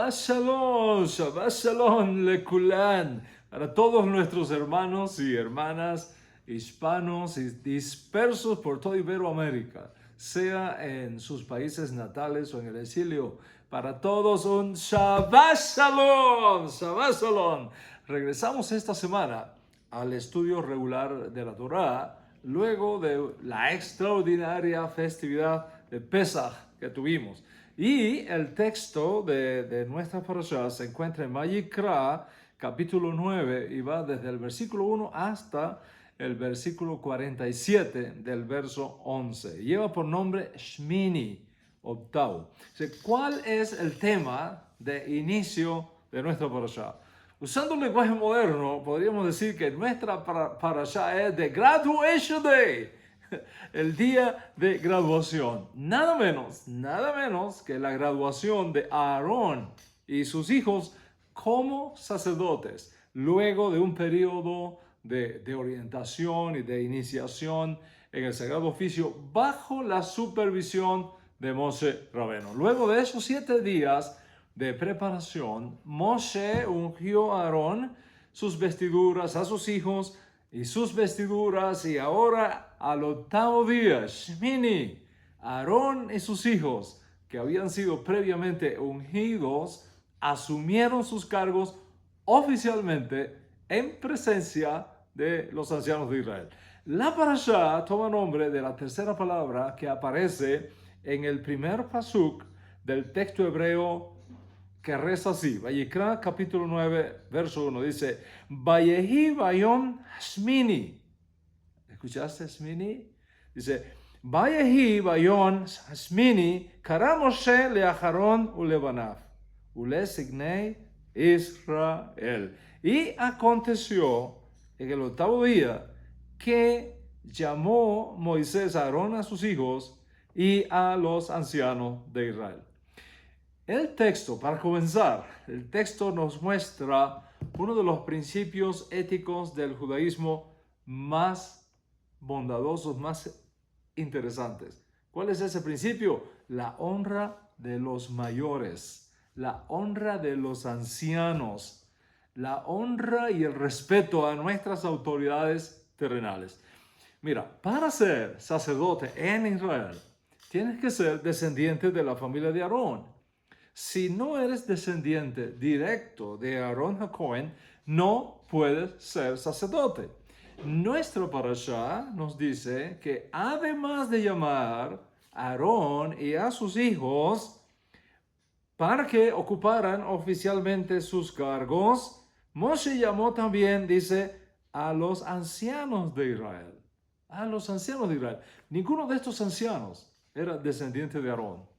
Shabbat Shalom, Lekulan, para todos nuestros hermanos y hermanas hispanos y dispersos por toda Iberoamérica, sea en sus países natales o en el exilio. Para todos un Shabbat Shalom, Shabbat Shalom. Regresamos esta semana al estudio regular de la Torá, luego de la extraordinaria festividad de Pesaj que tuvimos. Y el texto de nuestra parashá se encuentra en Vayikra, capítulo 9, y va desde el versículo 1 hasta el versículo 47 del verso 11. Lleva por nombre Shmini, octavo. ¿Cuál es el tema de inicio de nuestra parashá? Usando un lenguaje moderno, podríamos decir que nuestra parashá es de Graduation Day, el día de graduación. Nada menos que la graduación de Aarón y sus hijos como sacerdotes, luego de un periodo de orientación y de iniciación en el sagrado oficio bajo la supervisión de Moshe Rabbeinu. Luego de esos 7 días de preparación, Moshe ungió a Aarón, sus vestiduras, a sus hijos y sus vestiduras, y ahora al octavo día, Shmini, Aarón y sus hijos, que habían sido previamente ungidos, asumieron sus cargos oficialmente en presencia de los ancianos de Israel. La parashá toma nombre de la tercera palabra que aparece en el primer pasuk del texto hebreo, que reza así. Vayikra capítulo 9 verso 1 dice: Vayehi Vayom Shmini. ¿Escuchaste Shmini? Dice: Vayehi Vayom Shmini Kara Moshe le Aharon ulebanav ule signei Israel. Y aconteció en el octavo día que llamó Moisés a Aarón, a sus hijos y a los ancianos de Israel. El texto, para comenzar, el texto nos muestra uno de los principios éticos del judaísmo más bondadosos, más interesantes. ¿Cuál es ese principio? La honra de los mayores, la honra de los ancianos, la honra y el respeto a nuestras autoridades terrenales. Mira, para ser sacerdote en Israel, tienes que ser descendiente de la familia de Aarón. Si no eres descendiente directo de Aarón HaKohen, no puedes ser sacerdote. Nuestra parashá nos dice que además de llamar a Aarón y a sus hijos para que ocuparan oficialmente sus cargos, Moshe llamó también, dice, a los ancianos de Israel. A los ancianos de Israel. Ninguno de estos ancianos era descendiente de Aarón.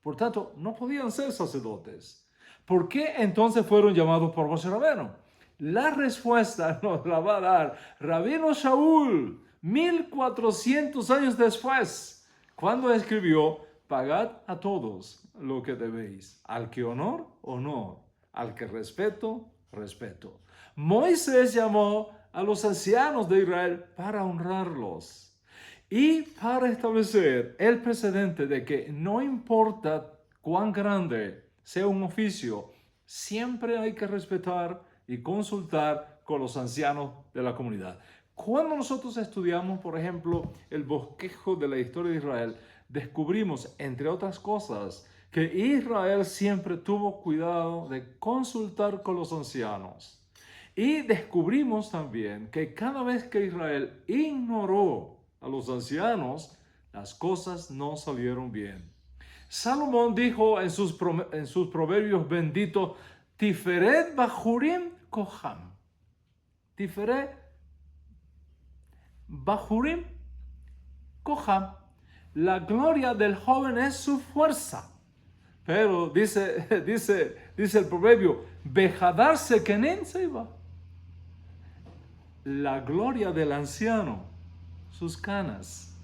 Por tanto, no podían ser sacerdotes. ¿Por qué entonces fueron llamados por Moshe Rabbeinu? La respuesta nos la va a dar Rabino Shaul, 1400 años después, cuando escribió: pagad a todos lo que debéis, al que honor, honor, al que respeto, respeto. Moisés llamó a los ancianos de Israel para honrarlos y para establecer el precedente de que no importa cuán grande sea un oficio, siempre hay que respetar y consultar con los ancianos de la comunidad. Cuando nosotros estudiamos, por ejemplo, el bosquejo de la historia de Israel, descubrimos, entre otras cosas, que Israel siempre tuvo cuidado de consultar con los ancianos. Y descubrimos también que cada vez que Israel ignoró a los ancianos, las cosas no salieron bien. Salomón dijo en sus proverbios benditos: Tiferet Bahurim Koham. Tiferet Bahurim Koham. La gloria del joven es su fuerza. Pero dice el proverbio: Bejadar Sekenin Seiba. La gloria del anciano, sus canas.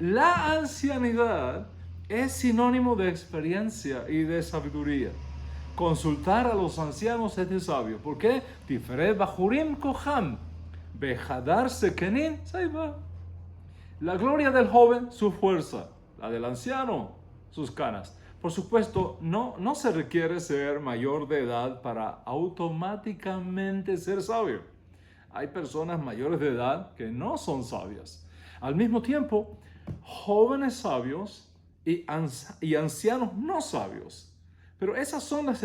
La ancianidad es sinónimo de experiencia y de sabiduría. Consultar a los ancianos es de sabio. ¿Por qué? Tiferet Bahurim Koham, Bejadar Sekenin Seiba. La gloria del joven, su fuerza. La del anciano, sus canas. Por supuesto, no se requiere ser mayor de edad para automáticamente ser sabio. Hay personas mayores de edad que no son sabias. Al mismo tiempo, jóvenes sabios y ancianos no sabios. Pero esas son las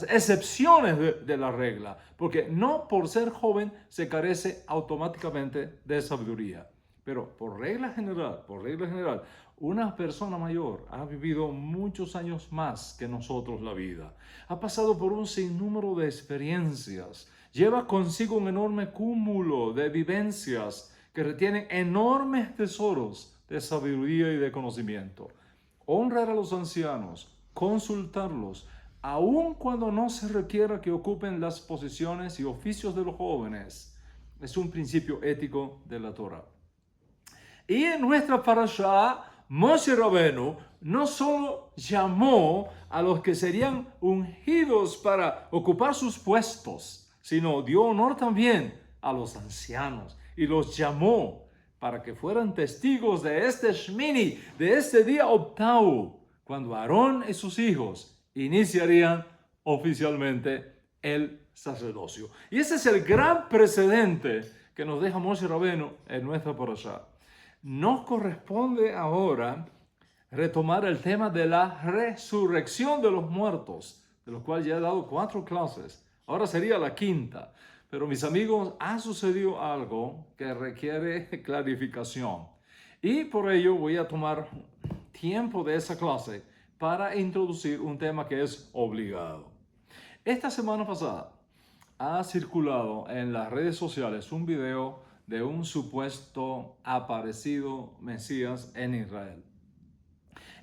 excepciones de la regla, porque no por ser joven se carece automáticamente de sabiduría. Pero por regla general, una persona mayor ha vivido muchos años más que nosotros la vida. Ha pasado por un sinnúmero de experiencias. Lleva consigo un enorme cúmulo de vivencias que retienen enormes tesoros de sabiduría y de conocimiento. Honrar a los ancianos, consultarlos, aun cuando no se requiera que ocupen las posiciones y oficios de los jóvenes, es un principio ético de la Torá. Y en nuestra parashá, Moshe Rabenu no solo llamó a los que serían ungidos para ocupar sus puestos, sino dio honor también a los ancianos y los llamó para que fueran testigos de este Shmini, de este día octavo, cuando Aarón y sus hijos iniciarían oficialmente el sacerdocio. Y ese es el gran precedente que nos deja Moshe Rabenu en nuestra parashá. Nos corresponde ahora retomar el tema de la resurrección de los muertos, de los cuales ya he dado 4 clases. Ahora sería la 5ª. Pero mis amigos, ha sucedido algo que requiere clarificación. Y por ello voy a tomar tiempo de esa clase para introducir un tema que es obligado. Esta semana pasada ha circulado en las redes sociales un video de un supuesto aparecido Mesías en Israel.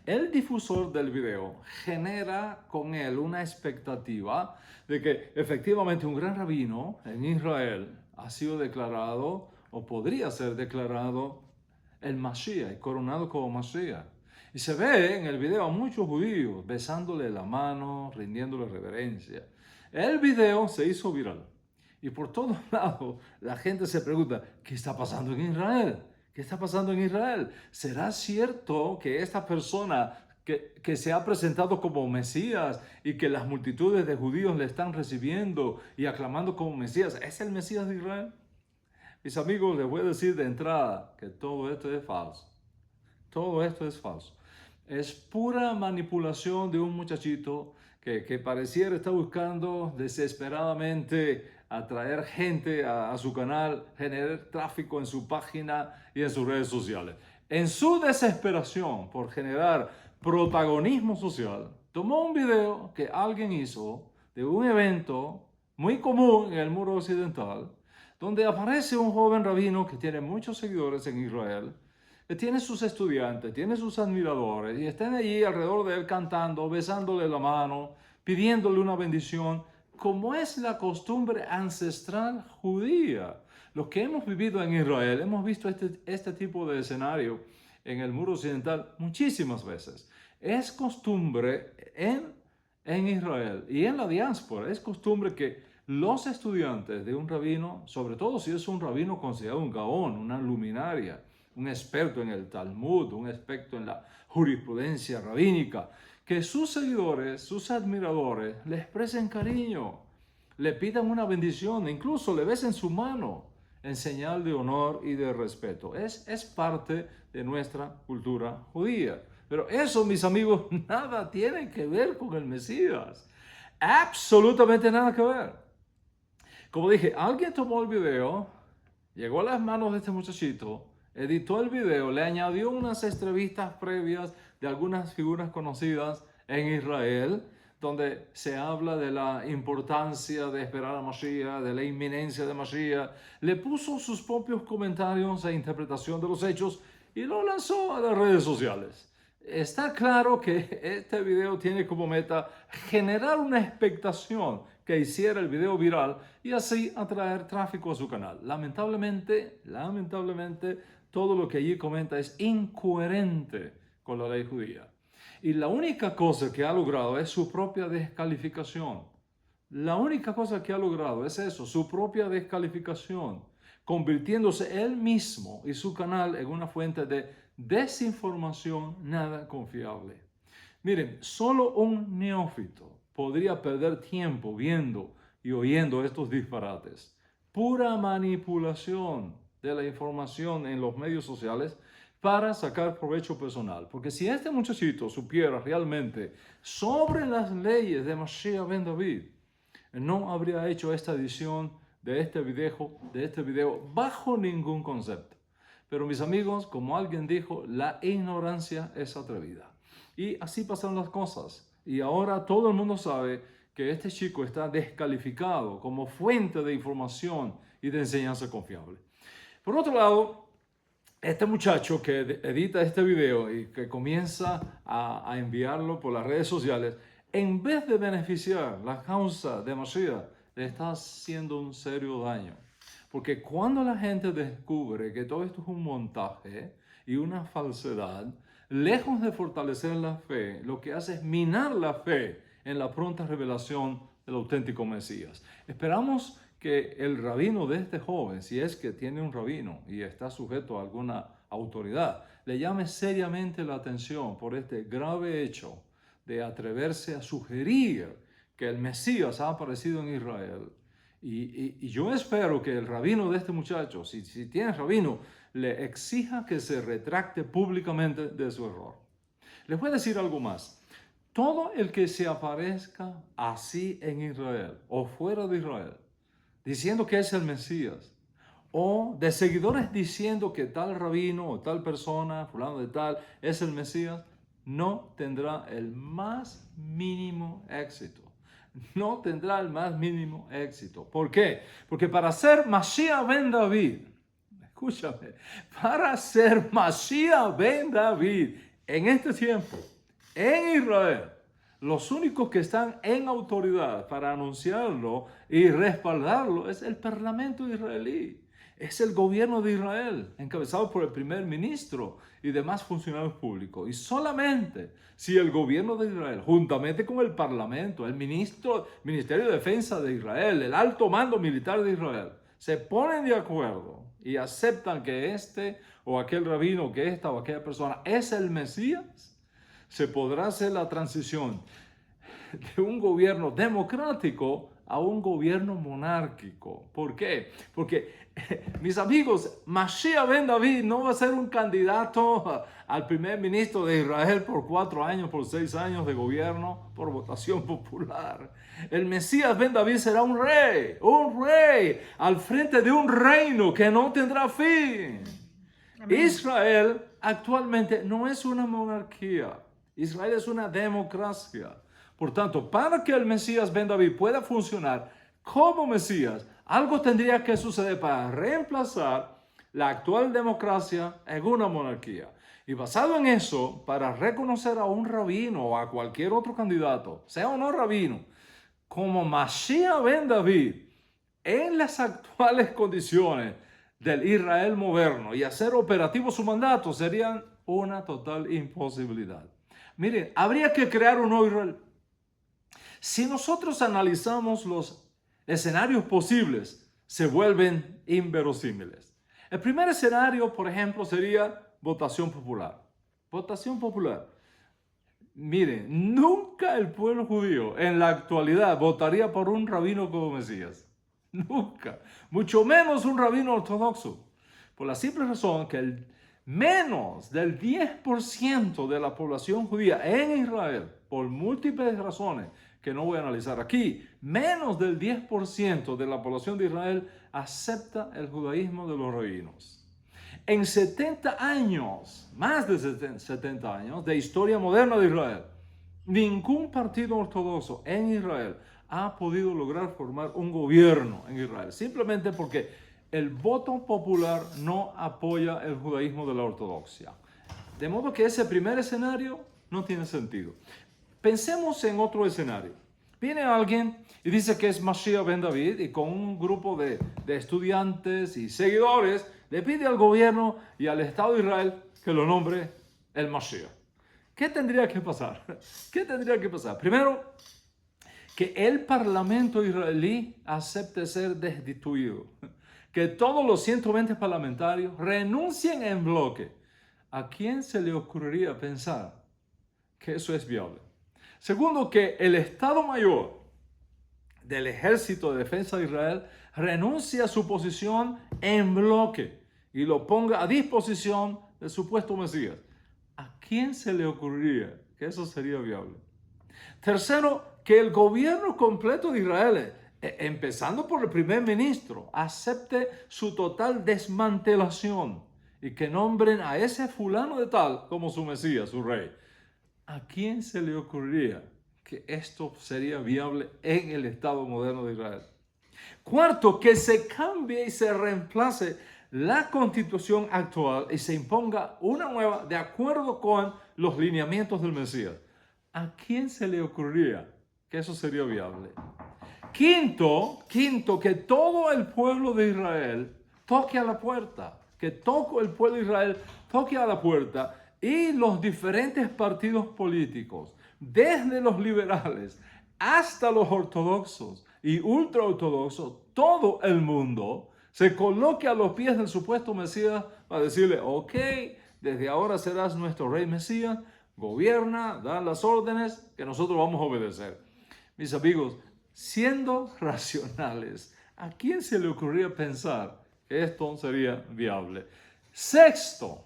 El difusor del video genera con él una expectativa de que efectivamente un gran rabino en Israel ha sido declarado o podría ser declarado el Mashiach y coronado como Mashiach. Y se ve en el video a muchos judíos besándole la mano, rindiéndole reverencia. El video se hizo viral. Y por todos lados la gente se pregunta, ¿qué está pasando en Israel? ¿Qué está pasando en Israel? ¿Será cierto que esta persona que se ha presentado como Mesías y que las multitudes de judíos le están recibiendo y aclamando como Mesías, es el Mesías de Israel? Mis amigos, les voy a decir de entrada que todo esto es falso. Todo esto es falso. Es pura manipulación de un muchachito que pareciera estar buscando desesperadamente atraer gente a su canal, generar tráfico en su página y en sus redes sociales. En su desesperación por generar protagonismo social, tomó un video que alguien hizo de un evento muy común en el muro occidental, donde aparece un joven rabino que tiene muchos seguidores en Israel, que tiene sus estudiantes, tiene sus admiradores, y están allí alrededor de él cantando, besándole la mano, pidiéndole una bendición, como es la costumbre ancestral judía. Los que hemos vivido en Israel, hemos visto este tipo de escenario en el muro occidental muchísimas veces. Es costumbre en Israel y en la diáspora, es costumbre que los estudiantes de un rabino, sobre todo si es un rabino considerado un gaón, una luminaria, un experto en el Talmud, un experto en la jurisprudencia rabínica, que sus seguidores, sus admiradores, le expresen cariño, le pidan una bendición, incluso le besen su mano en señal de honor y de respeto. Es parte de nuestra cultura judía. Pero eso, mis amigos, nada tiene que ver con el Mesías. Absolutamente nada que ver. Como dije, alguien tomó el video, llegó a las manos de este muchachito, editó el video, le añadió unas entrevistas previas de algunas figuras conocidas en Israel, donde se habla de la importancia de esperar a Mashiach, de la inminencia de Mashiach. Le puso sus propios comentarios e interpretación de los hechos y lo lanzó a las redes sociales. Está claro que este video tiene como meta generar una expectación que hiciera el video viral y así atraer tráfico a su canal. Lamentablemente, todo lo que allí comenta es incoherente con la ley judía. Y la única cosa que ha logrado es su propia descalificación. La única cosa que ha logrado es eso, su propia descalificación, convirtiéndose él mismo y su canal en una fuente de desinformación nada confiable. Miren, solo un neófito podría perder tiempo viendo y oyendo estos disparates. Pura manipulación de la información en los medios sociales para sacar provecho personal. Porque si este muchachito supiera realmente sobre las leyes de Mashiach ben David, no habría hecho esta edición de este video bajo ningún concepto. Pero mis amigos, como alguien dijo, la ignorancia es atrevida. Y así pasan las cosas. Y ahora todo el mundo sabe que este chico está descalificado como fuente de información y de enseñanza confiable. Por otro lado, este muchacho que edita este video y que comienza a enviarlo por las redes sociales, en vez de beneficiar la causa de Mashiach, le está haciendo un serio daño. Porque cuando la gente descubre que todo esto es un montaje y una falsedad, lejos de fortalecer la fe, lo que hace es minar la fe en la pronta revelación del auténtico Mesías. Esperamos que el rabino de este joven, si es que tiene un rabino y está sujeto a alguna autoridad, le llame seriamente la atención por este grave hecho de atreverse a sugerir que el Mesías ha aparecido en Israel. Y yo espero que el rabino de este muchacho, si tiene rabino, le exija que se retracte públicamente de su error. Les voy a decir algo más. Todo el que se aparezca así en Israel o fuera de Israel, diciendo que es el Mesías, o de seguidores diciendo que tal rabino o tal persona, fulano de tal, es el Mesías, no tendrá el más mínimo éxito. No tendrá el más mínimo éxito. ¿Por qué? Porque para ser Mashiach ben David, escúchame, para ser Mashiach ben David en este tiempo, en Israel, los únicos que están en autoridad para anunciarlo y respaldarlo es el parlamento israelí. Es el gobierno de Israel, encabezado por el primer ministro y demás funcionarios públicos. Y solamente si el gobierno de Israel, juntamente con el parlamento, el Ministerio de Defensa de Israel, el alto mando militar de Israel, se ponen de acuerdo y aceptan que este o aquel rabino, que esta o aquella persona es el Mesías, se podrá hacer la transición de un gobierno democrático a un gobierno monárquico. ¿Por qué? Porque, mis amigos, Mashiach ben David no va a ser un candidato al primer ministro de Israel por 4 años, por 6 años de gobierno, por votación popular. El Mesías ben David será un rey, al frente de un reino que no tendrá fin. Amén. Israel actualmente no es una monarquía. Israel es una democracia. Por tanto, para que el Mesías ben David pueda funcionar como Mesías, algo tendría que suceder para reemplazar la actual democracia en una monarquía. Y basado en eso, para reconocer a un rabino o a cualquier otro candidato, sea o no rabino, como Mashiach ben David, en las actuales condiciones del Israel moderno y hacer operativo su mandato, serían una total imposibilidad. Miren, habría que crear un nuevo Israel. Si nosotros analizamos los escenarios posibles, se vuelven inverosímiles. El primer escenario, por ejemplo, sería votación popular. Votación popular. Miren, nunca el pueblo judío en la actualidad votaría por un rabino como Mesías. Nunca. Mucho menos un rabino ortodoxo. Por la simple razón que menos del 10% de la población judía en Israel, por múltiples razones que no voy a analizar aquí, menos del 10% de la población de Israel acepta el judaísmo de los rabinos. En 70 años, más de 70 años de historia moderna de Israel, ningún partido ortodoxo en Israel ha podido lograr formar un gobierno en Israel, simplemente porque el voto popular no apoya el judaísmo de la ortodoxia. De modo que ese primer escenario no tiene sentido. Pensemos en otro escenario. Viene alguien y dice que es Mashiach ben David y con un grupo de estudiantes y seguidores le pide al gobierno y al Estado de Israel que lo nombre el Mashiach. ¿Qué tendría que pasar? ¿Qué tendría que pasar? Primero, que el parlamento israelí acepte ser destituido. Que todos los 120 parlamentarios renuncien en bloque ¿A quién se le ocurriría pensar que eso es viable? Segundo, que el Estado Mayor del Ejército de Defensa de Israel renuncie a su posición en bloque y lo ponga a disposición del supuesto Mesías. ¿A quién se le ocurriría que eso sería viable? Tercero, que el gobierno completo de Israel, empezando por el primer ministro, acepte su total desmantelación y que nombren a ese fulano de tal como su Mesías, su rey. ¿A quién se le ocurriría que esto sería viable en el Estado moderno de Israel? Cuarto, que se cambie y se reemplace la constitución actual y se imponga una nueva de acuerdo con los lineamientos del Mesías. ¿A quién se le ocurriría que eso sería viable? Quinto, que todo el pueblo de Israel toque a la puerta, que todo el pueblo de Israel toque a la puerta y los diferentes partidos políticos, desde los liberales hasta los ortodoxos y ultraortodoxos, todo el mundo se coloque a los pies del supuesto Mesías para decirle, ok, desde ahora serás nuestro rey Mesías, gobierna, da las órdenes que nosotros vamos a obedecer. Mis amigos, siendo racionales, ¿a quién se le ocurría pensar que esto sería viable? Sexto,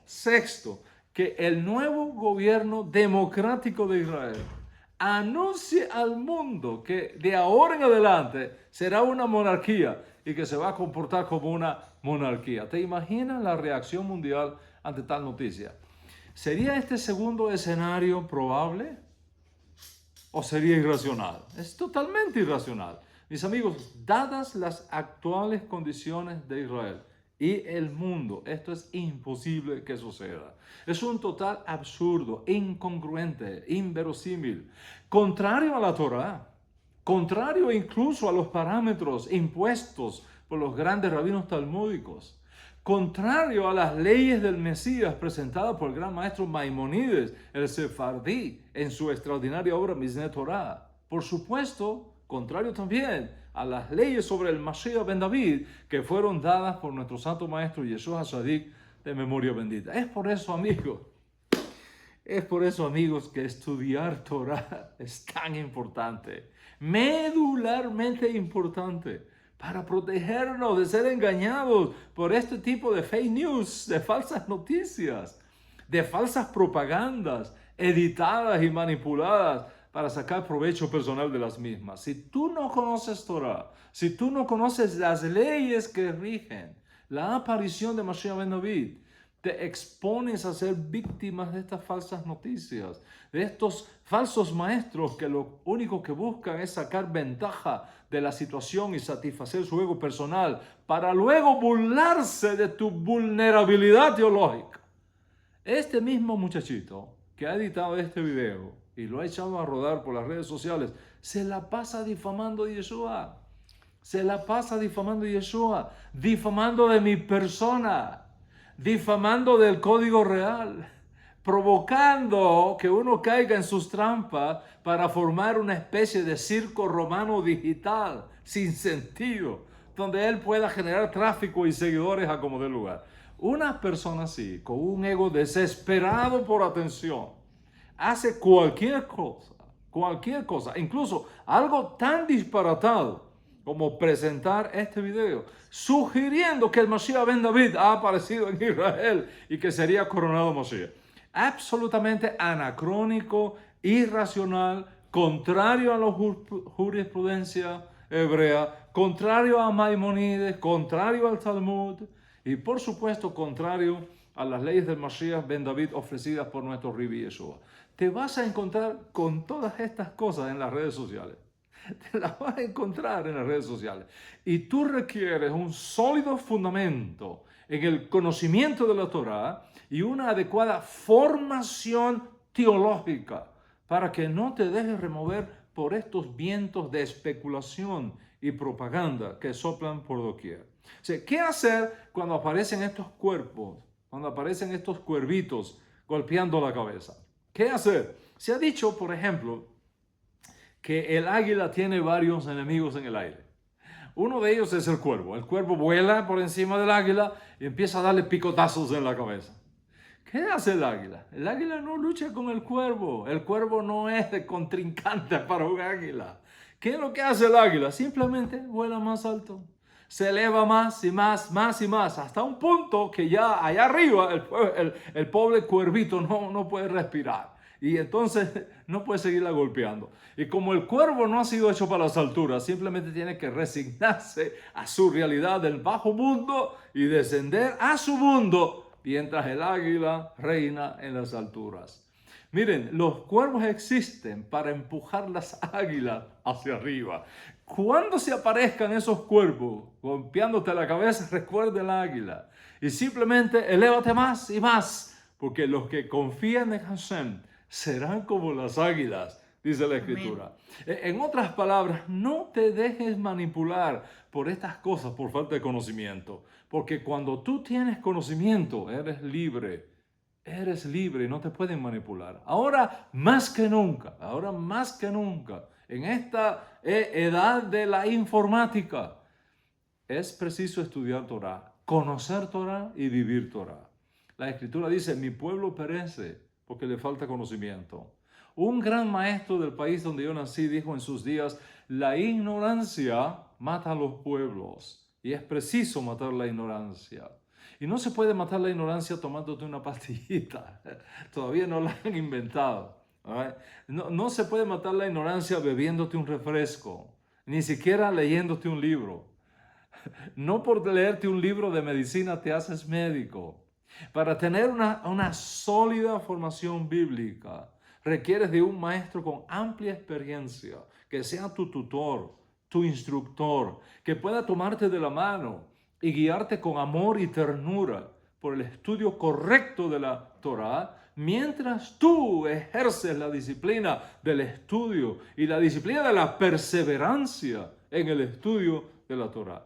que el nuevo gobierno democrático de Israel anuncie al mundo que de ahora en adelante será una monarquía y que se va a comportar como una monarquía. ¿Te imaginas la reacción mundial ante tal noticia? ¿Sería este segundo escenario probable o sería irracional? Es totalmente irracional. Mis amigos, dadas las actuales condiciones de Israel y el mundo, esto es imposible que suceda. Es un total absurdo, incongruente, inverosímil, contrario a la Torá, contrario incluso a los parámetros impuestos por los grandes rabinos talmúdicos, contrario a las leyes del Mesías presentadas por el gran maestro Maimónides, el sefardí, en su extraordinaria obra Mishneh Torah. Por supuesto, contrario también a las leyes sobre el Mashiach ben David que fueron dadas por nuestro santo maestro Yeshua HaShadik de memoria bendita. Es por eso, amigos, que estudiar Torah es tan importante, medularmente importante, para protegernos de ser engañados por este tipo de fake news, de falsas noticias, de falsas propagandas editadas y manipuladas para sacar provecho personal de las mismas. Si tú no conoces Torah, si tú no conoces las leyes que rigen la aparición de Mashiach ben David, te expones a ser víctimas de estas falsas noticias, de estos falsos maestros que lo único que buscan es sacar ventaja de la situación y satisfacer su ego personal para luego burlarse de tu vulnerabilidad teológica. Este mismo muchachito que ha editado este video y lo ha echado a rodar por las redes sociales, se la pasa difamando a Yeshua. Se la pasa difamando a Yeshua, difamando de mi persona, difamando del código real, provocando que uno caiga en sus trampas para formar una especie de circo romano digital sin sentido, donde él pueda generar tráfico y seguidores a como dé lugar. Una persona así, con un ego desesperado por atención, hace cualquier cosa, incluso algo tan disparatado como presentar este video, sugiriendo que el Mashiach ben David ha aparecido en Israel y que sería coronado Mashiach. Absolutamente anacrónico, irracional, contrario a la jurisprudencia hebrea, contrario a Maimónides, contrario al Talmud y por supuesto contrario a las leyes del Mashiach ben David ofrecidas por nuestro Rabbi Yeshua. Te vas a encontrar con todas estas cosas en las redes sociales. Te las vas a encontrar en las redes sociales. Y tú requieres un sólido fundamento en el conocimiento de la Torá y una adecuada formación teológica para que no te dejes remover por estos vientos de especulación y propaganda que soplan por doquier. O sea, ¿qué hacer cuando aparecen estos cuerpos, cuando aparecen estos cuervitos golpeando la cabeza? ¿Qué hacer? Se ha dicho, por ejemplo, que el águila tiene varios enemigos en el aire. Uno de ellos es el cuervo. El cuervo vuela por encima del águila y empieza a darle picotazos en la cabeza. ¿Qué hace el águila? El águila no lucha con el cuervo. El cuervo no es de contrincante para un águila. ¿Qué es lo que hace el águila? Simplemente vuela más alto. Se eleva más y más, más y más, hasta un punto que ya allá arriba el pobre cuervito no puede respirar. Y entonces no puede seguirla golpeando. Y como el cuervo no ha sido hecho para las alturas, simplemente tiene que resignarse a su realidad del bajo mundo y descender a su mundo, mientras el águila reina en las alturas. Miren, los cuervos existen para empujar las águilas hacia arriba. Cuando se aparezcan esos cuervos golpeándote la cabeza, recuerda el águila. Y simplemente elévate más y más, porque los que confían en Hashem serán como las águilas, dice la Escritura. En otras palabras, no te dejes manipular por estas cosas por falta de conocimiento, porque cuando tú tienes conocimiento, eres libre. Eres libre y no te pueden manipular. Ahora más que nunca, en esta edad de la informática, es preciso estudiar Torah, conocer Torah y vivir Torah. La Escritura dice, mi pueblo perece porque le falta conocimiento. Un gran maestro del país donde yo nací dijo en sus días, la ignorancia mata a los pueblos y es preciso matar la ignorancia. Y no se puede matar la ignorancia tomándote una pastillita. Todavía no la han inventado. No se puede matar la ignorancia bebiéndote un refresco, ni siquiera leyéndote un libro. No por leerte un libro de medicina te haces médico. Para tener una sólida formación bíblica, requieres de un maestro con amplia experiencia, que sea tu tutor, tu instructor, que pueda tomarte de la mano y guiarte con amor y ternura por el estudio correcto de la Torah, mientras tú ejerces la disciplina del estudio y la disciplina de la perseverancia en el estudio de la Torah.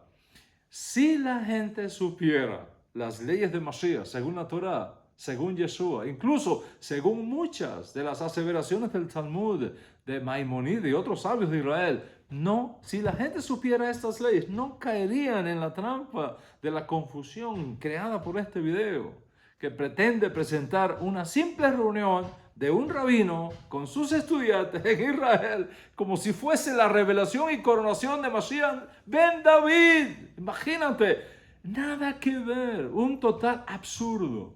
Si la gente supiera las leyes de Mashiach según la Torah, según Yeshua, incluso según muchas de las aseveraciones del Talmud, de Maimonides y otros sabios de Israel, si la gente supiera estas leyes, no caerían en la trampa de la confusión creada por este video, que pretende presentar una simple reunión de un rabino con sus estudiantes en Israel como si fuese la revelación y coronación de Mashiach ben David. Imagínate, nada que ver, un total absurdo.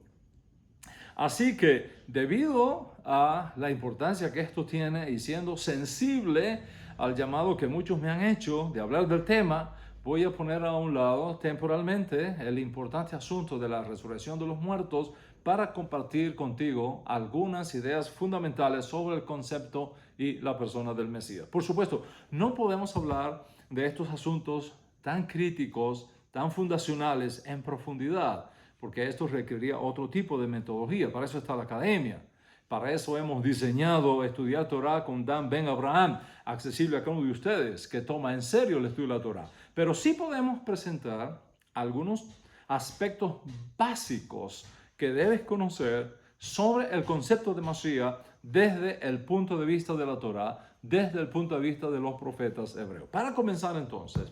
Así que debido a la importancia que esto tiene y siendo sensible al llamado que muchos me han hecho de hablar del tema, voy a poner a un lado temporalmente el importante asunto de la resurrección de los muertos para compartir contigo algunas ideas fundamentales sobre el concepto y la persona del Mesías. Por supuesto, no podemos hablar de estos asuntos tan críticos, tan fundacionales en profundidad, porque esto requeriría otro tipo de metodología. Para eso está la academia. Para eso hemos diseñado Estudiar Torah con Dan Ben Abraham, accesible a cada uno de ustedes que toma en serio el estudio de la Torah. Pero sí podemos presentar algunos aspectos básicos que debes conocer sobre el concepto de Mashiach desde el punto de vista de la Torah, desde el punto de vista de los profetas hebreos. Para comenzar entonces,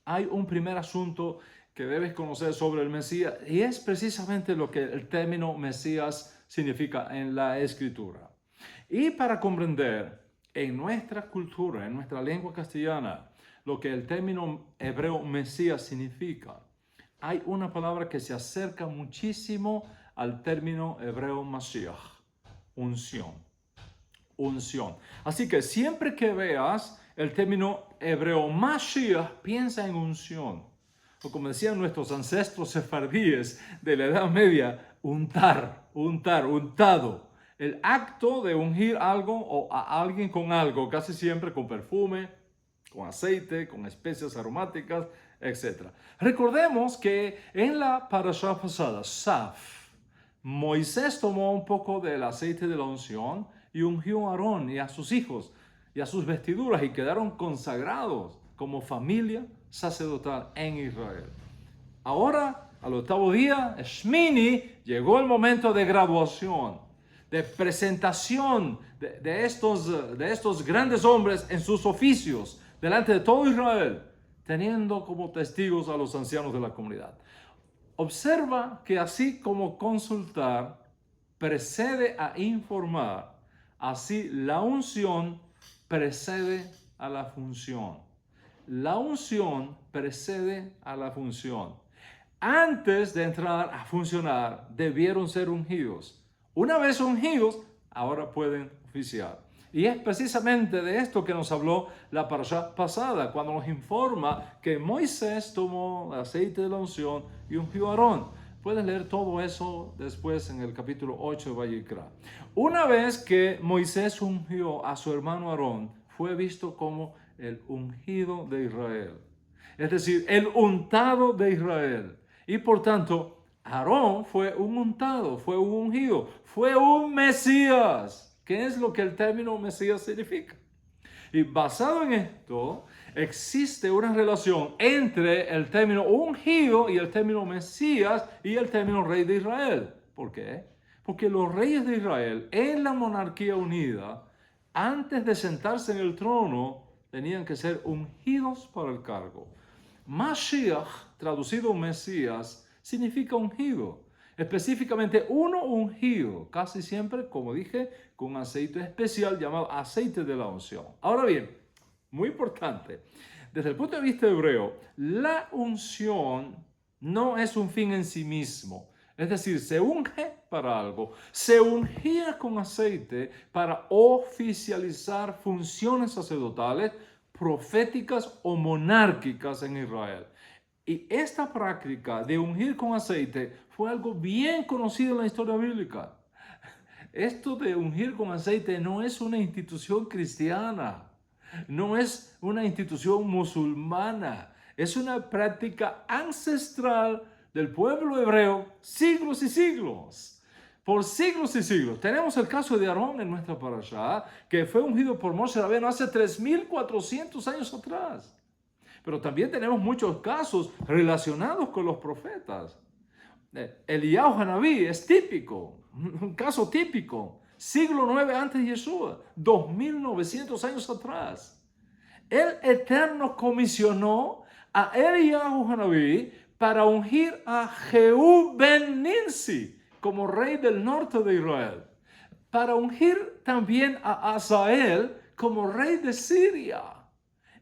hay un primer asunto que debes conocer sobre el Mesías, y es precisamente lo que el término Mesías significa en la Escritura. Y para comprender en nuestra cultura, en nuestra lengua castellana, lo que el término hebreo Mesías significa, hay una palabra que se acerca muchísimo al término hebreo Mashiach, unción. Así que siempre que veas el término hebreo Mashiach, piensa en unción. O como decían nuestros ancestros sefardíes de la Edad Media, untado. El acto de ungir algo o a alguien con algo, casi siempre con perfume, con aceite, con especias aromáticas, etc. Recordemos que en la parashá pasada, Saf, Moisés tomó un poco del aceite de la unción y ungió a Aarón y a sus hijos y a sus vestiduras y quedaron consagrados como familia sacerdotal en Israel. Ahora, al octavo día, Shmini, llegó el momento de graduación, de presentación de estos grandes hombres en sus oficios, delante de todo Israel, teniendo como testigos a los ancianos de la comunidad. Observa que así como consultar precede a informar, así la unción precede a la función. La unción precede a la función. Antes de entrar a funcionar, debieron ser ungidos. Una vez ungidos, ahora pueden oficiar. Y es precisamente de esto que nos habló la parashá pasada, cuando nos informa que Moisés tomó aceite de la unción y ungió a Aarón. Puedes leer todo eso después en el capítulo 8 de Vayikra. Una vez que Moisés ungió a su hermano Aarón, fue visto como el ungido de Israel. Es decir, el untado de Israel. Y por tanto, Aarón fue un untado, fue un ungido, fue un Mesías. ¿Qué es lo que el término Mesías significa? Y basado en esto, existe una relación entre el término ungido y el término Mesías y el término rey de Israel. ¿Por qué? Porque los reyes de Israel en la monarquía unida, antes de sentarse en el trono, tenían que ser ungidos para el cargo. Mashiach, traducido Mesías, significa ungido. Específicamente uno ungido, casi siempre, como dije, con aceite especial llamado aceite de la unción. Ahora bien, muy importante, desde el punto de vista hebreo, la unción no es un fin en sí mismo. Es decir, se unge para algo. Se ungía con aceite para oficializar funciones sacerdotales, proféticas o monárquicas en Israel. Y esta práctica de ungir con aceite fue algo bien conocido en la historia bíblica. Esto de ungir con aceite no es una institución cristiana, no es una institución musulmana, es una práctica ancestral del pueblo hebreo siglos y siglos. Por siglos y siglos. Tenemos el caso de Aarón en nuestra parashá, que fue ungido por Moshe Rabbeinu hace 3.400 años atrás. Pero también tenemos muchos casos relacionados con los profetas. Eliyahu Hanabí es típico, un caso típico. Siglo 9 antes de Yeshua, 2.900 años atrás. El Eterno comisionó a Eliyahu Hanabí para ungir a Jehú ben Ninsi como rey del norte de Israel. Para ungir también a Azael como rey de Siria.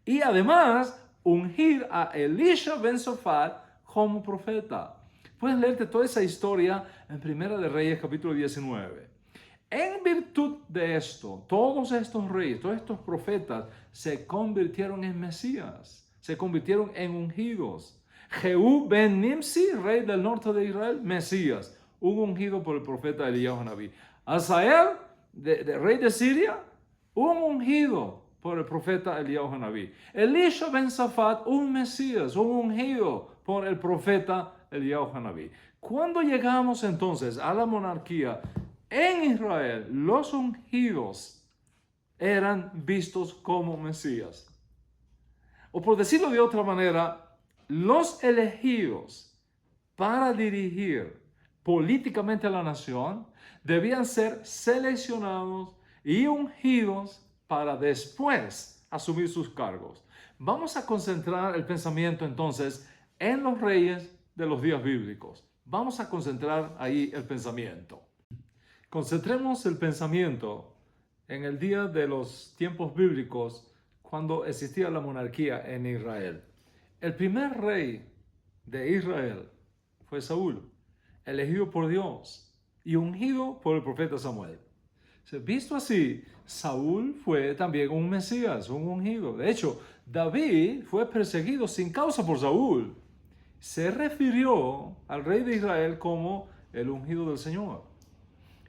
Y además ungir a Elisha ben Safat como profeta. Puedes leerte toda esa historia en Primera de Reyes capítulo 19. En virtud de esto, todos estos reyes, todos estos profetas se convirtieron en Mesías, se convirtieron en ungidos. Jehú ben Nimsi, rey del norte de Israel, Mesías, un ungido por el profeta Eliyahu Hanabí. Azael, rey de Siria, un ungido por el profeta Eliyahu Hanabí. Elisha ben Safat, un Mesías, un ungido por el profeta Eliyahu Hanabí. Cuando llegamos entonces a la monarquía en Israel, los ungidos eran vistos como Mesías. O por decirlo de otra manera, los elegidos para dirigir políticamente a la nación debían ser seleccionados y ungidos para después asumir sus cargos. Vamos a concentrar el pensamiento entonces en los reyes de los días bíblicos. Vamos a concentrar ahí el pensamiento. Concentremos el pensamiento en el día de los tiempos bíblicos cuando existía la monarquía en Israel. El primer rey de Israel fue Saúl, elegido por Dios y ungido por el profeta Samuel. Visto así, Saúl fue también un Mesías, un ungido. De hecho, David fue perseguido sin causa por Saúl. Se refirió al rey de Israel como el ungido del Señor.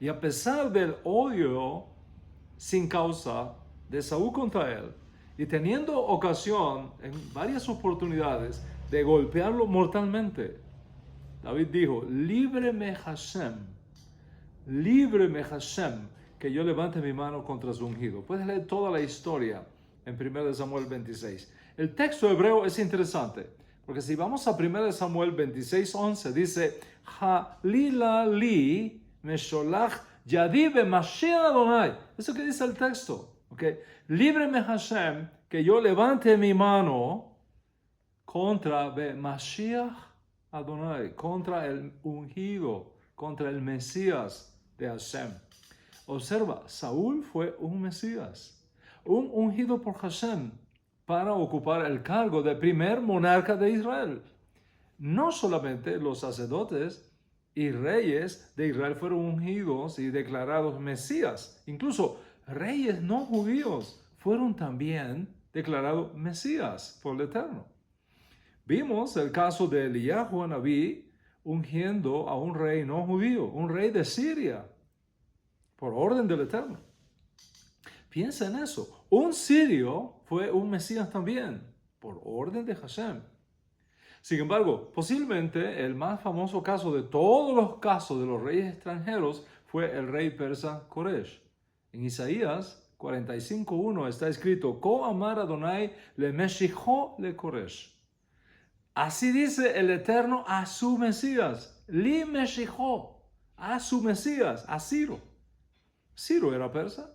Y a pesar del odio sin causa de Saúl contra él, y teniendo ocasión en varias oportunidades de golpearlo mortalmente, David dijo: líbreme Hashem, que yo levante mi mano contra su ungido. Puedes leer toda la historia en 1 Samuel 26. El texto hebreo es interesante, porque si vamos a 1 Samuel 26:11, dice: Halila li mesholach yadi bemashiach Adonai. Eso que dice el texto. Okay. Líbreme Hashem, que yo levante mi mano contra Mashiach Adonai, contra el ungido, contra el Mesías de Hashem. Observa, Saúl fue un Mesías, un ungido por Hashem para ocupar el cargo de primer monarca de Israel. No solamente los sacerdotes y reyes de Israel fueron ungidos y declarados Mesías, incluso reyes no judíos fueron también declarados Mesías por el Eterno. Vimos el caso de Eliyahu Anabí ungiendo a un rey no judío, un rey de Siria, por orden del Eterno. Piensa en eso. Un sirio fue un Mesías también, por orden de Hashem. Sin embargo, posiblemente el más famoso caso de todos los casos de los reyes extranjeros fue el rey persa Koresh. En Isaías 45:1 está escrito: Ko amar Adonai le meshijo le Koresh. Así dice el Eterno a su Mesías, li meshijo, a su Mesías, a Ciro. Ciro era persa,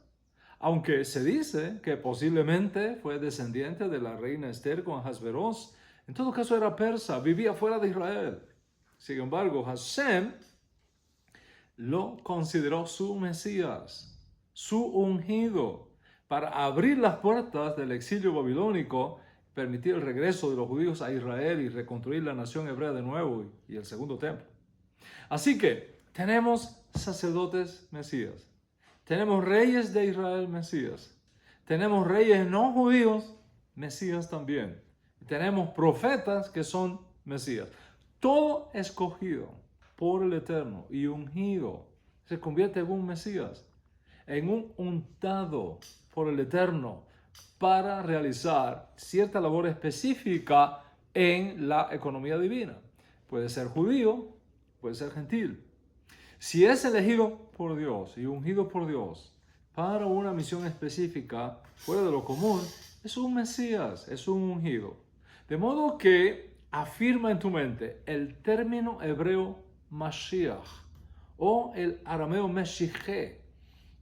aunque se dice que posiblemente fue descendiente de la reina Esther con Ahasveros. En todo caso era persa, vivía fuera de Israel. Sin embargo, Hashem lo consideró su Mesías, su ungido, para abrir las puertas del exilio babilónico, permitir el regreso de los judíos a Israel y reconstruir la nación hebrea de nuevo y el segundo templo. Así que tenemos sacerdotes Mesías, tenemos reyes de Israel Mesías, tenemos reyes no judíos Mesías también. Tenemos profetas que son Mesías. Todo escogido por el Eterno y ungido se convierte en un Mesías, en un untado por el Eterno para realizar cierta labor específica en la economía divina. Puede ser judío, puede ser gentil. Si es elegido por Dios y ungido por Dios para una misión específica fuera de lo común, es un Mesías, es un ungido. De modo que afirma en tu mente el término hebreo Mashiach, o el arameo Meshiche,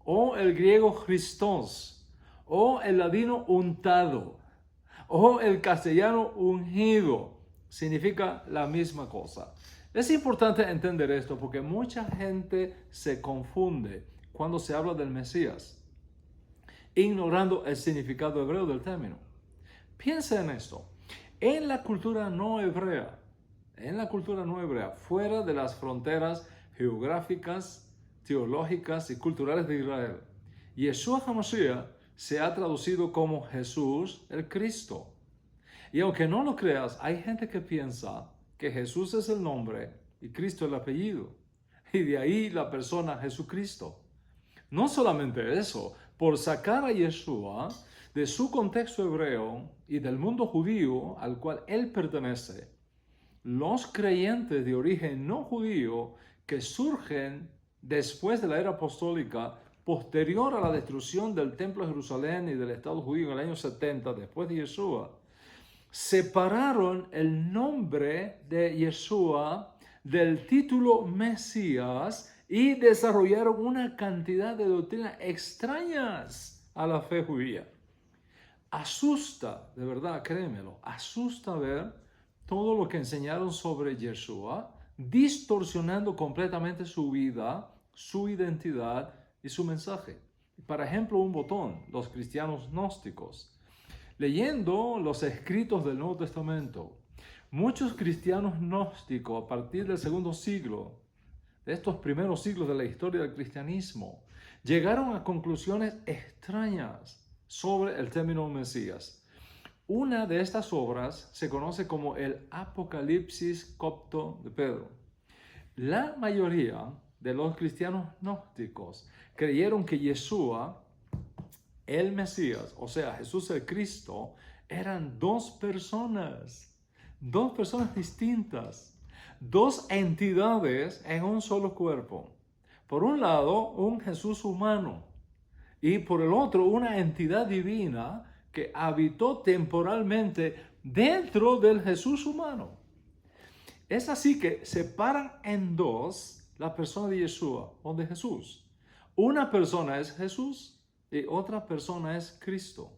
o el griego Christos, o el ladino untado, o el castellano ungido. Significa la misma cosa. Es importante entender esto porque mucha gente se confunde cuando se habla del Mesías, ignorando el significado hebreo del término. Piensa en esto. En la cultura no hebrea, fuera de las fronteras geográficas, teológicas y culturales de Israel, Yeshua HaMashiach se ha traducido como Jesús el Cristo. Y aunque no lo creas, hay gente que piensa que Jesús es el nombre y Cristo el apellido, y de ahí la persona Jesucristo. No solamente eso, por sacar a Yeshua de su contexto hebreo y del mundo judío al cual él pertenece, los creyentes de origen no judío que surgen después de la era apostólica, posterior a la destrucción del templo de Jerusalén y del Estado judío en el año 70 después de Yeshua, separaron el nombre de Yeshua del título Mesías y desarrollaron una cantidad de doctrinas extrañas a la fe judía. Asusta, de verdad, créemelo, asusta ver todo lo que enseñaron sobre Yeshua, distorsionando completamente su vida, su identidad y su mensaje. Por ejemplo, un botón, los cristianos gnósticos. Leyendo los escritos del Nuevo Testamento, muchos cristianos gnósticos a partir del segundo siglo, de estos primeros siglos de la historia del cristianismo, llegaron a conclusiones extrañas sobre el término Mesías. Una de estas obras se conoce como el Apocalipsis copto de Pedro. La mayoría de los cristianos gnósticos creyeron que Yeshua, el Mesías, o sea, Jesús el Cristo, eran dos personas distintas, dos entidades en un solo cuerpo. Por un lado, un Jesús humano y por el otro, una entidad divina que habitó temporalmente dentro del Jesús humano. Es así que separan en dos la persona de Yeshua o de Jesús. Una persona es Jesús y otra persona es Cristo.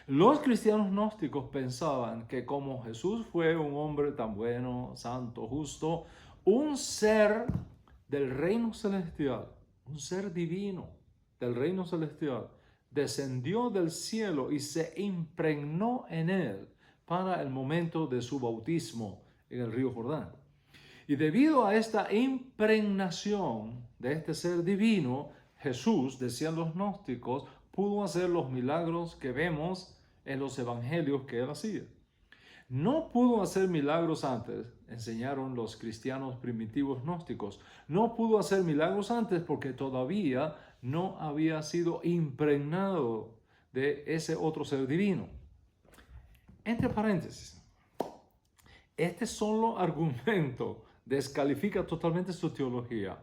Los cristianos gnósticos pensaban que como Jesús fue un hombre tan bueno, santo, justo, un ser del reino celestial, un ser divino del reino celestial, descendió del cielo y se impregnó en él para el momento de su bautismo en el río Jordán. Y debido a esta impregnación de este ser divino, Jesús, decían los gnósticos, pudo hacer los milagros que vemos en los evangelios que él hacía. No pudo hacer milagros antes, enseñaron los cristianos primitivos gnósticos. No pudo hacer milagros antes porque todavía no había sido impregnado de ese otro ser divino. Entre paréntesis, este solo argumento descalifica totalmente su teología.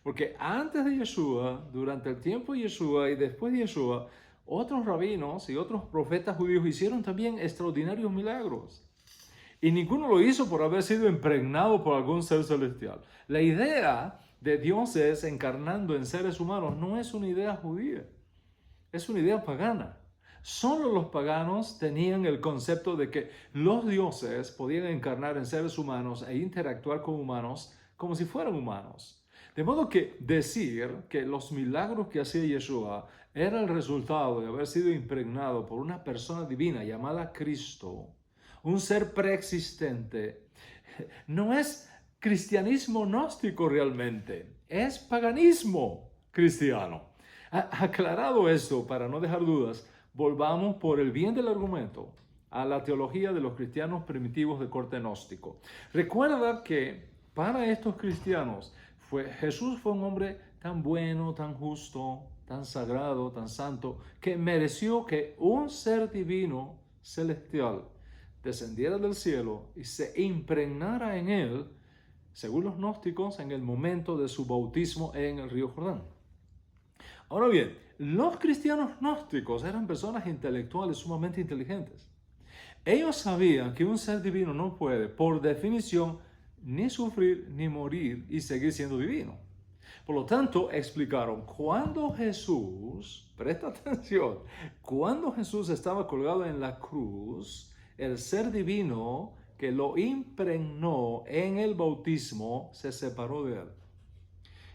Porque antes de Yeshua, durante el tiempo de Yeshua y después de Yeshua, otros rabinos y otros profetas judíos hicieron también extraordinarios milagros. Y ninguno lo hizo por haber sido impregnado por algún ser celestial. La idea de dioses encarnando en seres humanos no es una idea judía, es una idea pagana. Solo los paganos tenían el concepto de que los dioses podían encarnar en seres humanos e interactuar con humanos como si fueran humanos. De modo que decir que los milagros que hacía Yeshua era el resultado de haber sido impregnado por una persona divina llamada Cristo, un ser preexistente, no es cristianismo gnóstico realmente, es paganismo cristiano. Aclarado esto, para no dejar dudas, volvamos por el bien del argumento a la teología de los cristianos primitivos de corte gnóstico. Recuerda que para estos cristianos Jesús fue un hombre tan bueno, tan justo, tan sagrado, tan santo, que mereció que un ser divino celestial descendiera del cielo y se impregnara en él, según los gnósticos, en el momento de su bautismo en el río Jordán. Ahora bien, los cristianos gnósticos eran personas intelectuales sumamente inteligentes. Ellos sabían que un ser divino no puede, por definición, ni sufrir ni morir y seguir siendo divino. Por lo tanto, explicaron, cuando Jesús, presta atención, cuando Jesús estaba colgado en la cruz, el ser divino que lo impregnó en el bautismo se separó de él.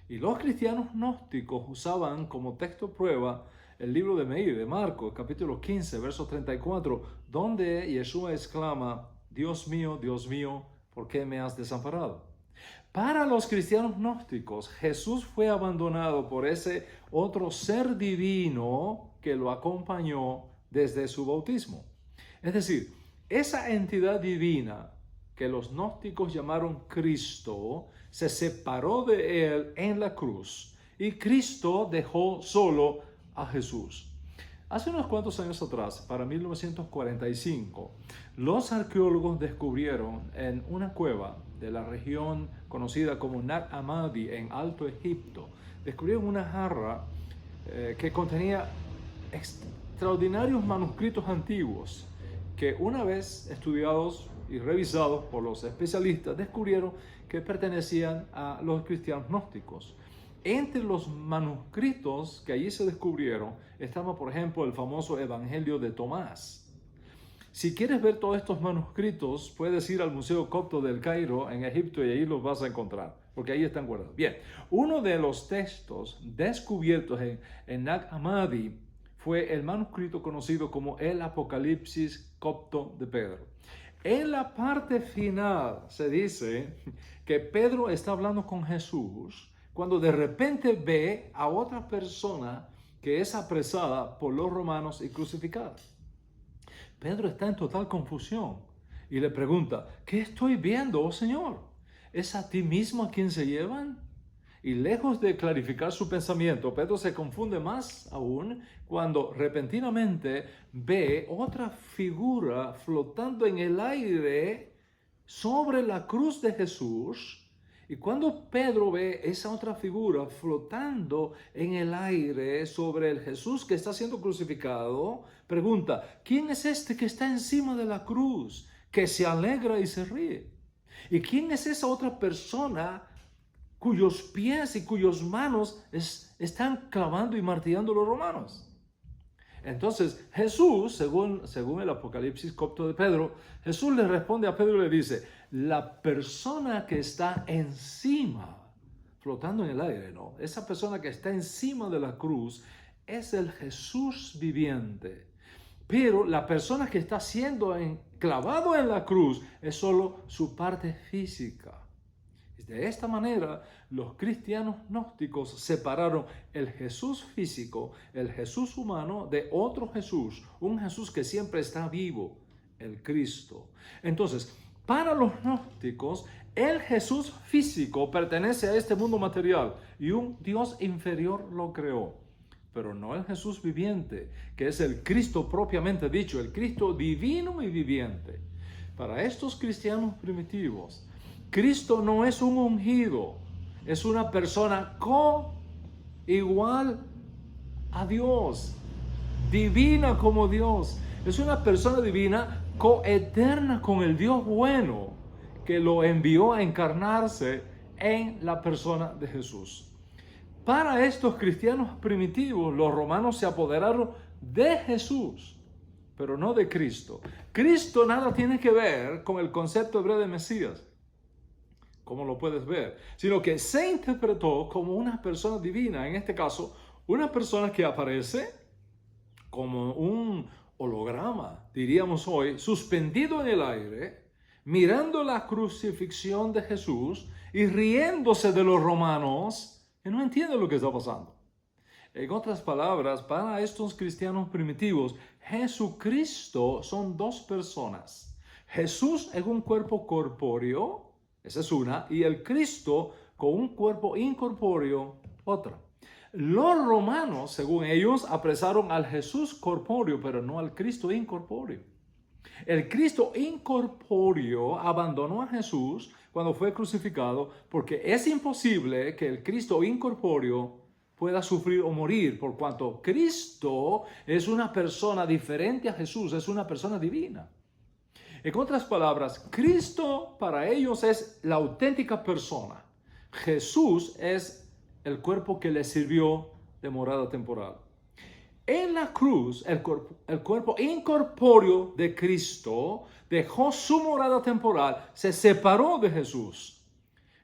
Y los cristianos gnósticos usaban como texto prueba el libro de Meir, de Marcos, capítulo 15, verso 34, donde Yeshua exclama, Dios mío, ¿por qué me has desamparado? Para los cristianos gnósticos, Jesús fue abandonado por ese otro ser divino que lo acompañó desde su bautismo. Es decir, esa entidad divina que los gnósticos llamaron Cristo, se separó de él en la cruz y Cristo dejó solo a Jesús. Hace unos cuantos años atrás, para 1945, los arqueólogos descubrieron en una cueva de la región conocida como Nag Hammadi en Alto Egipto, descubrieron una jarra que contenía extraordinarios manuscritos antiguos que una vez estudiados y revisados por los especialistas descubrieron que pertenecían a los cristianos gnósticos. Entre los manuscritos que allí se descubrieron estaba, por ejemplo, el famoso Evangelio de Tomás. Si quieres ver todos estos manuscritos, puedes ir al Museo Copto del Cairo en Egipto y ahí los vas a encontrar, porque ahí están guardados. Bien, uno de los textos descubiertos en Nag Hammadi fue el manuscrito conocido como el Apocalipsis Copto de Pedro. En la parte final se dice que Pedro está hablando con Jesús cuando de repente ve a otra persona que es apresada por los romanos y crucificada. Pedro está en total confusión y le pregunta, ¿qué estoy viendo, oh Señor? ¿Es a ti mismo a quien se llevan? Y lejos de clarificar su pensamiento, Pedro se confunde más aún cuando repentinamente ve otra figura flotando en el aire sobre la cruz de Jesús. Y cuando Pedro ve esa otra figura flotando en el aire sobre el Jesús que está siendo crucificado, pregunta, ¿quién es este que está encima de la cruz, que se alegra y se ríe? ¿Y quién es esa otra persona cuyos pies y cuyas manos están clavando y martillando los romanos? Entonces Jesús, según el Apocalipsis copto de Pedro, Jesús le responde a Pedro y le dice, la persona que está encima, flotando en el aire, ¿no? Esa persona que está encima de la cruz es el Jesús viviente. Pero la persona que está siendo clavado en la cruz es solo su parte física. De esta manera, los cristianos gnósticos separaron el Jesús físico, el Jesús humano, de otro Jesús, un Jesús que siempre está vivo, el Cristo. Entonces, para los gnósticos, el Jesús físico pertenece a este mundo material y un Dios inferior lo creó. Pero no el Jesús viviente, que es el Cristo propiamente dicho, el Cristo divino y viviente. Para estos cristianos primitivos, Cristo no es un ungido, es una persona igual a Dios, divina como Dios. Es una persona divina coeterna con el Dios bueno que lo envió a encarnarse en la persona de Jesús. Para estos cristianos primitivos, los romanos se apoderaron de Jesús, pero no de Cristo. Cristo nada tiene que ver con el concepto hebreo de Mesías, como lo puedes ver, sino que se interpretó como una persona divina, en este caso, una persona que aparece como un holograma, diríamos hoy, suspendido en el aire, mirando la crucifixión de Jesús y riéndose de los romanos, que no entienden lo que está pasando. En otras palabras, para estos cristianos primitivos, Jesucristo son dos personas. Jesús es un cuerpo corpóreo, esa es una, y el Cristo con un cuerpo incorpóreo, otra. Los romanos, según ellos, apresaron al Jesús corpóreo, pero no al Cristo incorpóreo. El Cristo incorpóreo abandonó a Jesús cuando fue crucificado, porque es imposible que el Cristo incorpóreo pueda sufrir o morir, por cuanto Cristo es una persona diferente a Jesús, es una persona divina. En otras palabras, Cristo para ellos es la auténtica persona. Jesús es el cuerpo que le sirvió de morada temporal. En la cruz, el cuerpo incorpóreo de Cristo dejó su morada temporal, se separó de Jesús.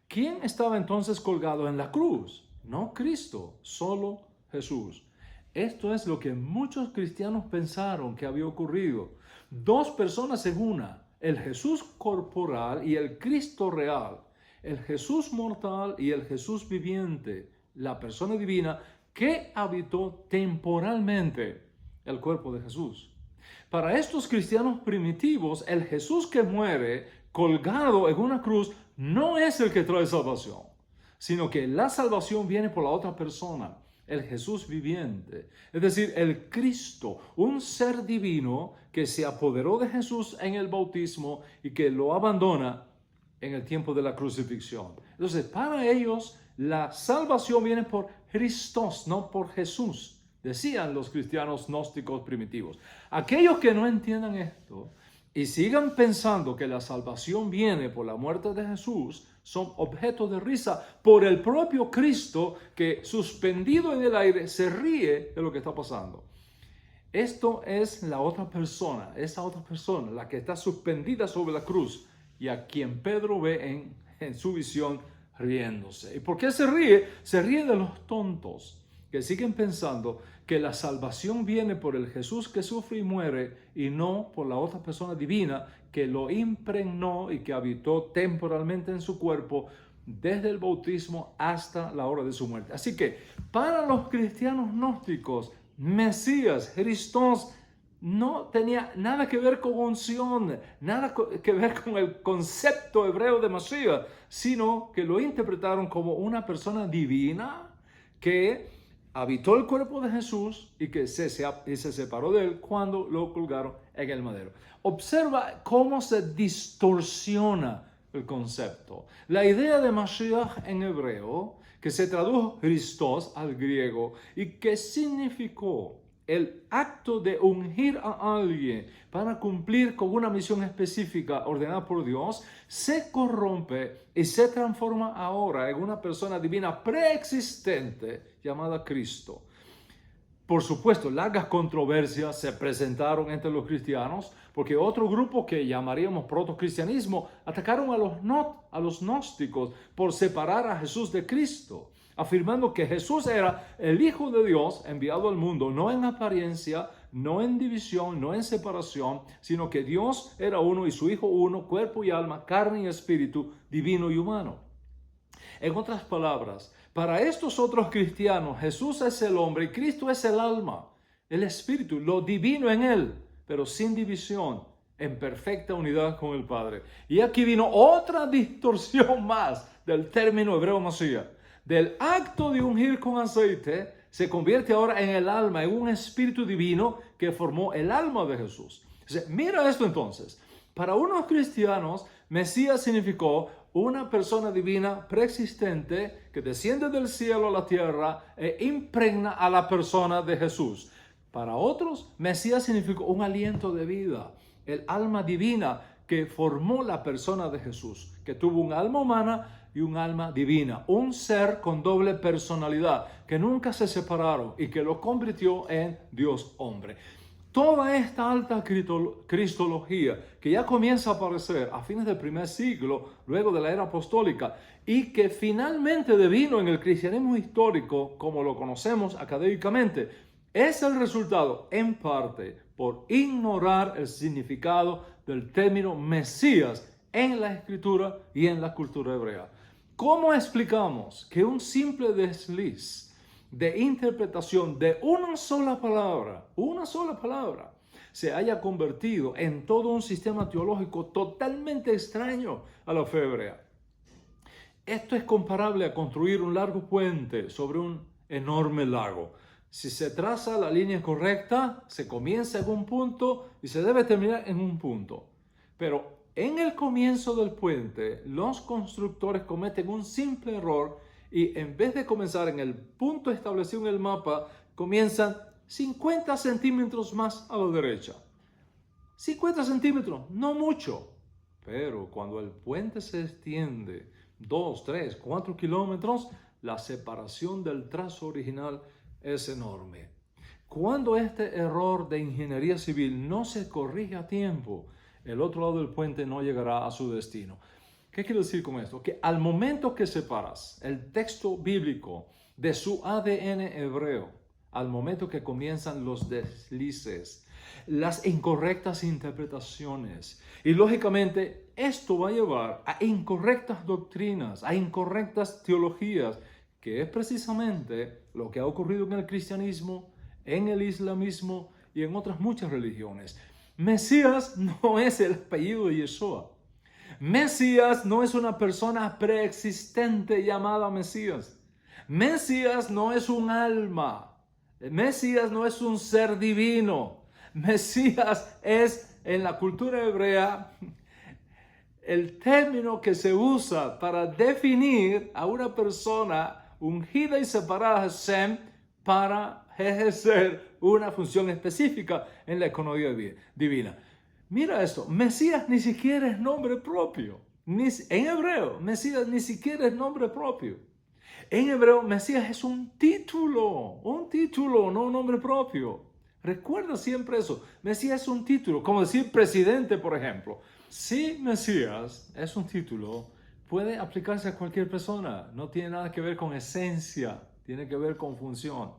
¿Quién estaba entonces colgado en la cruz? No Cristo, solo Jesús. Esto es lo que muchos cristianos pensaron que había ocurrido. Dos personas en una, el Jesús corporal y el Cristo real, el Jesús mortal y el Jesús viviente, la persona divina que habitó temporalmente el cuerpo de Jesús. Para estos cristianos primitivos, el Jesús que muere colgado en una cruz no es el que trae salvación, sino que la salvación viene por la otra persona, el Jesús viviente, es decir, el Cristo, un ser divino que se apoderó de Jesús en el bautismo y que lo abandona en el tiempo de la crucifixión. Entonces, para ellos, la salvación viene por Christos, no por Jesús, decían los cristianos gnósticos primitivos. Aquellos que no entiendan esto y sigan pensando que la salvación viene por la muerte de Jesús, son objeto de risa por el propio Cristo que, suspendido en el aire, se ríe de lo que está pasando. Esto es la otra persona, esa otra persona, la que está suspendida sobre la cruz y a quien Pedro ve en su visión riéndose. ¿Y por qué se ríe? Se ríe de los tontos que siguen pensando que la salvación viene por el Jesús que sufre y muere y no por la otra persona divina que lo impregnó y que habitó temporalmente en su cuerpo desde el bautismo hasta la hora de su muerte. Así que para los cristianos gnósticos, Mesías, Christos, no tenía nada que ver con unción, nada que ver con el concepto hebreo de Mesías, sino que lo interpretaron como una persona divina que habitó el cuerpo de Jesús y que se separó de él cuando lo colgaron en el madero. Observa cómo se distorsiona el concepto. La idea de Mashiach en hebreo, que se tradujo Christos al griego y que significó el acto de ungir a alguien para cumplir con una misión específica ordenada por Dios, se corrompe y se transforma ahora en una persona divina preexistente llamada Cristo. Por supuesto, largas controversias se presentaron entre los cristianos porque otro grupo que llamaríamos protocristianismo atacaron a los gnósticos por separar a Jesús de Cristo, afirmando que Jesús era el Hijo de Dios enviado al mundo, no en apariencia, no en división, no en separación, sino que Dios era uno y su Hijo uno, cuerpo y alma, carne y espíritu, divino y humano. En otras palabras, para estos otros cristianos, Jesús es el hombre y Cristo es el alma, el espíritu, lo divino en él, pero sin división, en perfecta unidad con el Padre. Y aquí vino otra distorsión más del término hebreo Masías. Del acto de ungir con aceite, se convierte ahora en el alma, en un espíritu divino que formó el alma de Jesús. O sea, mira esto entonces. Para unos cristianos, Mesías significó una persona divina preexistente que desciende del cielo a la tierra e impregna a la persona de Jesús. Para otros, Mesías significó un aliento de vida, el alma divina que formó la persona de Jesús, que tuvo un alma humana y un alma divina, un ser con doble personalidad, que nunca se separaron y que lo convirtió en Dios hombre. Toda esta alta cristología que ya comienza a aparecer a fines del primer siglo, luego de la era apostólica, y que finalmente devino en el cristianismo histórico como lo conocemos académicamente, es el resultado, en parte, por ignorar el significado del término Mesías en la Escritura y en la cultura hebrea. ¿Cómo explicamos que un simple desliz de interpretación de una sola palabra, se haya convertido en todo un sistema teológico totalmente extraño a la fe hebrea? Esto es comparable a construir un largo puente sobre un enorme lago. Si se traza la línea correcta, se comienza en un punto y se debe terminar en un punto. Pero en el comienzo del puente, los constructores cometen un simple error y en vez de comenzar en el punto establecido en el mapa, comienzan 50 centímetros más a la derecha. 50 centímetros, no mucho. Pero cuando el puente se extiende 2, 3, 4 kilómetros, la separación del trazo original es enorme. Cuando este error de ingeniería civil no se corrige a tiempo, el otro lado del puente no llegará a su destino. ¿Qué quiero decir con esto? Que al momento que separas el texto bíblico de su ADN hebreo, al momento que comienzan los deslices, las incorrectas interpretaciones, y lógicamente esto va a llevar a incorrectas doctrinas, a incorrectas teologías, que es precisamente lo que ha ocurrido en el cristianismo, en el islamismo y en otras muchas religiones. Mesías no es el apellido de Yeshua. Mesías no es una persona preexistente llamada Mesías. Mesías no es un alma. Mesías no es un ser divino. Mesías es, en la cultura hebrea, el término que se usa para definir a una persona ungida y separada de Hashem para ejercer una función específica en la economía divina. Mira esto, Mesías ni siquiera es nombre propio. En hebreo, Mesías ni siquiera es nombre propio. En hebreo, Mesías es un título, no un nombre propio. Recuerda siempre eso, Mesías es un título, como decir presidente, por ejemplo. Si Mesías es un título, puede aplicarse a cualquier persona, no tiene nada que ver con esencia, tiene que ver con función.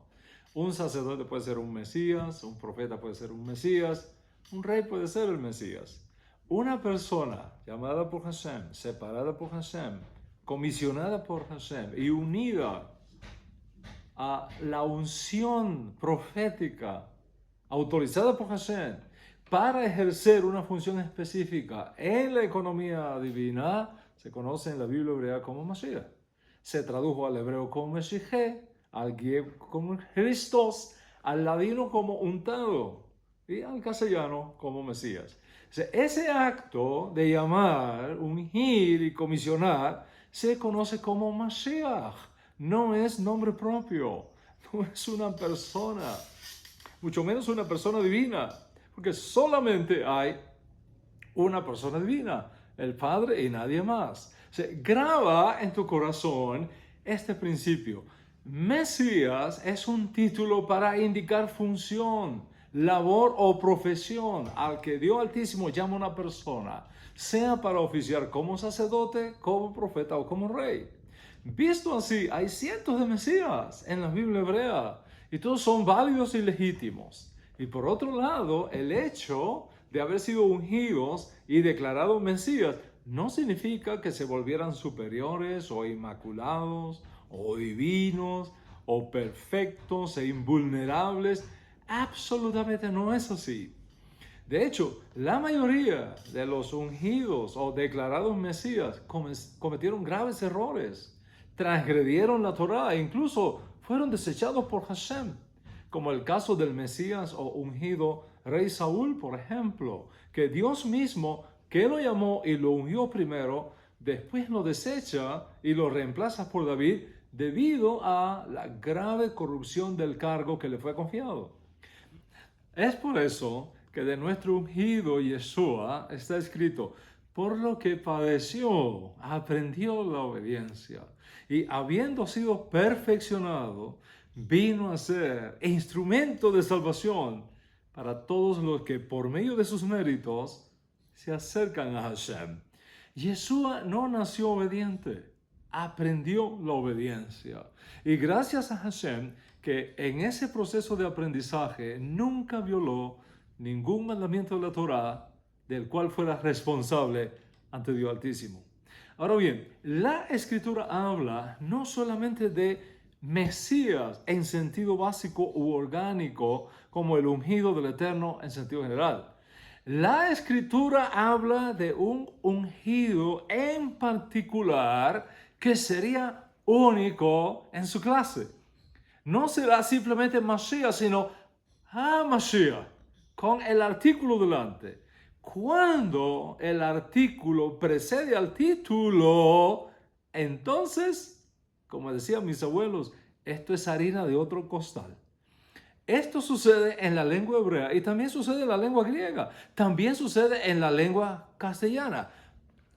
Un sacerdote puede ser un Mesías, un profeta puede ser un Mesías, un rey puede ser el Mesías. Una persona llamada por Hashem, separada por Hashem, comisionada por Hashem y unida a la unción profética autorizada por Hashem para ejercer una función específica en la economía divina, se conoce en la Biblia hebrea como Mashiach. Se tradujo al hebreo como Meshijé, al griego como Christos, al ladino como untado y al castellano como Mesías. O sea, ese acto de llamar, ungir y comisionar se conoce como Mashiach. No es nombre propio, no es una persona, mucho menos una persona divina, porque solamente hay una persona divina, el Padre y nadie más. O sea, graba en tu corazón este principio. Mesías es un título para indicar función, labor o profesión al que Dios Altísimo llama a una persona, sea para oficiar como sacerdote, como profeta o como rey. Visto así, hay cientos de Mesías en la Biblia hebrea y todos son válidos y legítimos. Y por otro lado, el hecho de haber sido ungidos y declarados Mesías no significa que se volvieran superiores o inmaculados o divinos o perfectos e invulnerables. Absolutamente no es así. De hecho, la mayoría de los ungidos o declarados Mesías cometieron graves errores, transgredieron la Torá e incluso fueron desechados por Hashem, como el caso del Mesías o ungido rey Saúl, por ejemplo, que Dios mismo, que lo llamó y lo ungió primero, después lo desecha y lo reemplaza por David debido a la grave corrupción del cargo que le fue confiado. Es por eso que de nuestro ungido Yeshua está escrito, por lo que padeció, aprendió la obediencia, y habiendo sido perfeccionado, vino a ser instrumento de salvación para todos los que por medio de sus méritos se acercan a Hashem. Yeshua no nació obediente, aprendió la obediencia. Y gracias a Hashem, que en ese proceso de aprendizaje nunca violó ningún mandamiento de la Torá del cual fuera responsable ante Dios Altísimo. Ahora bien, la Escritura habla no solamente de Mesías en sentido básico u orgánico, como el ungido del Eterno en sentido general. La Escritura habla de un ungido en particular que sería único en su clase. No será simplemente Mashiach, sino HaMashiach, con el artículo delante. Cuando el artículo precede al título, entonces, como decían mis abuelos, esto es harina de otro costal. Esto sucede en la lengua hebrea y también sucede en la lengua griega. También sucede en la lengua castellana.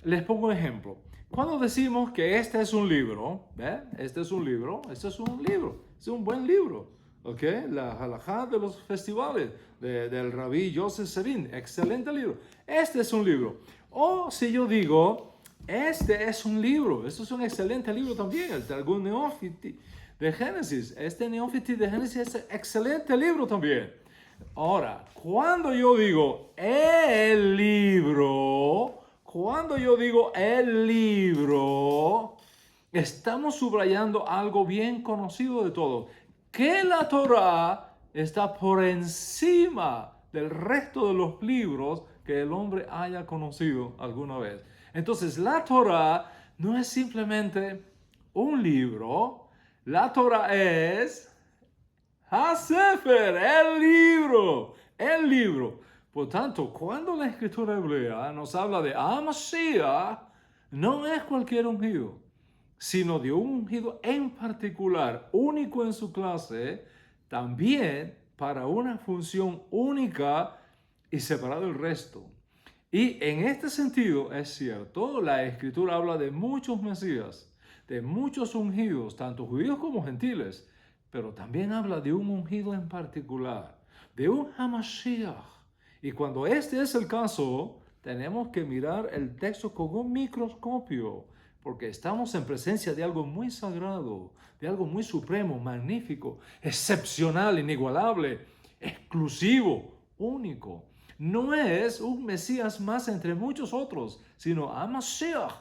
Les pongo un ejemplo. Cuando decimos que este es un libro, este es un libro, es un buen libro. ¿Ok? La halajá de los festivales del rabí Yosef Serin, excelente libro. Este es un libro. O si yo digo, este es un libro, esto es un excelente libro también, el Targum Neófiti de Génesis. Este Neófiti de Génesis es un excelente libro también. Ahora, cuando yo digo el libro, estamos subrayando algo bien conocido de todos, que la Torá está por encima del resto de los libros que el hombre haya conocido alguna vez. Entonces, la Torá no es simplemente un libro, la Torá es HaSefer, el libro. Por tanto, cuando la escritura hebrea nos habla de HaMashiach, no es cualquier ungido, sino de un ungido en particular, único en su clase, también para una función única y separada del resto. Y en este sentido es cierto, la escritura habla de muchos Mesías, de muchos ungidos, tanto judíos como gentiles, pero también habla de un ungido en particular, de un HaMashiach. Y cuando este es el caso, tenemos que mirar el texto con un microscopio, porque estamos en presencia de algo muy sagrado, de algo muy supremo, magnífico, excepcional, inigualable, exclusivo, único. No es un Mesías más entre muchos otros, sino HaMashiach,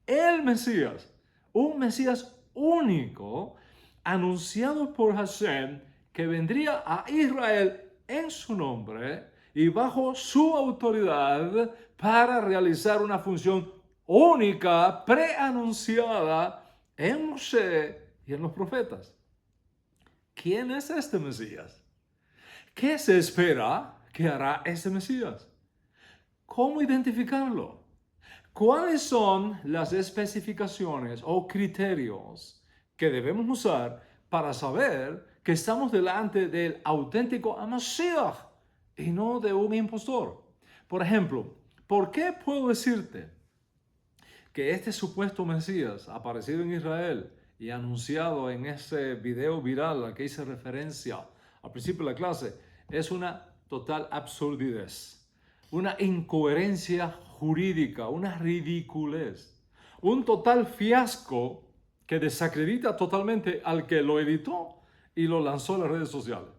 el Mesías, un Mesías único, anunciado por Hashem, que vendría a Israel en su nombre y bajo su autoridad para realizar una función única, preanunciada en Moshe y en los profetas. ¿Quién es este Mesías? ¿Qué se espera que hará este Mesías? ¿Cómo identificarlo? ¿Cuáles son las especificaciones o criterios que debemos usar para saber que estamos delante del auténtico HaMashiach y no de un impostor? Por ejemplo, ¿por qué puedo decirte que este supuesto Mesías aparecido en Israel y anunciado en ese video viral al que hice referencia al principio de la clase, es una total absurdidez, una incoherencia jurídica, una ridiculez, un total fiasco que desacredita totalmente al que lo editó y lo lanzó a las redes sociales.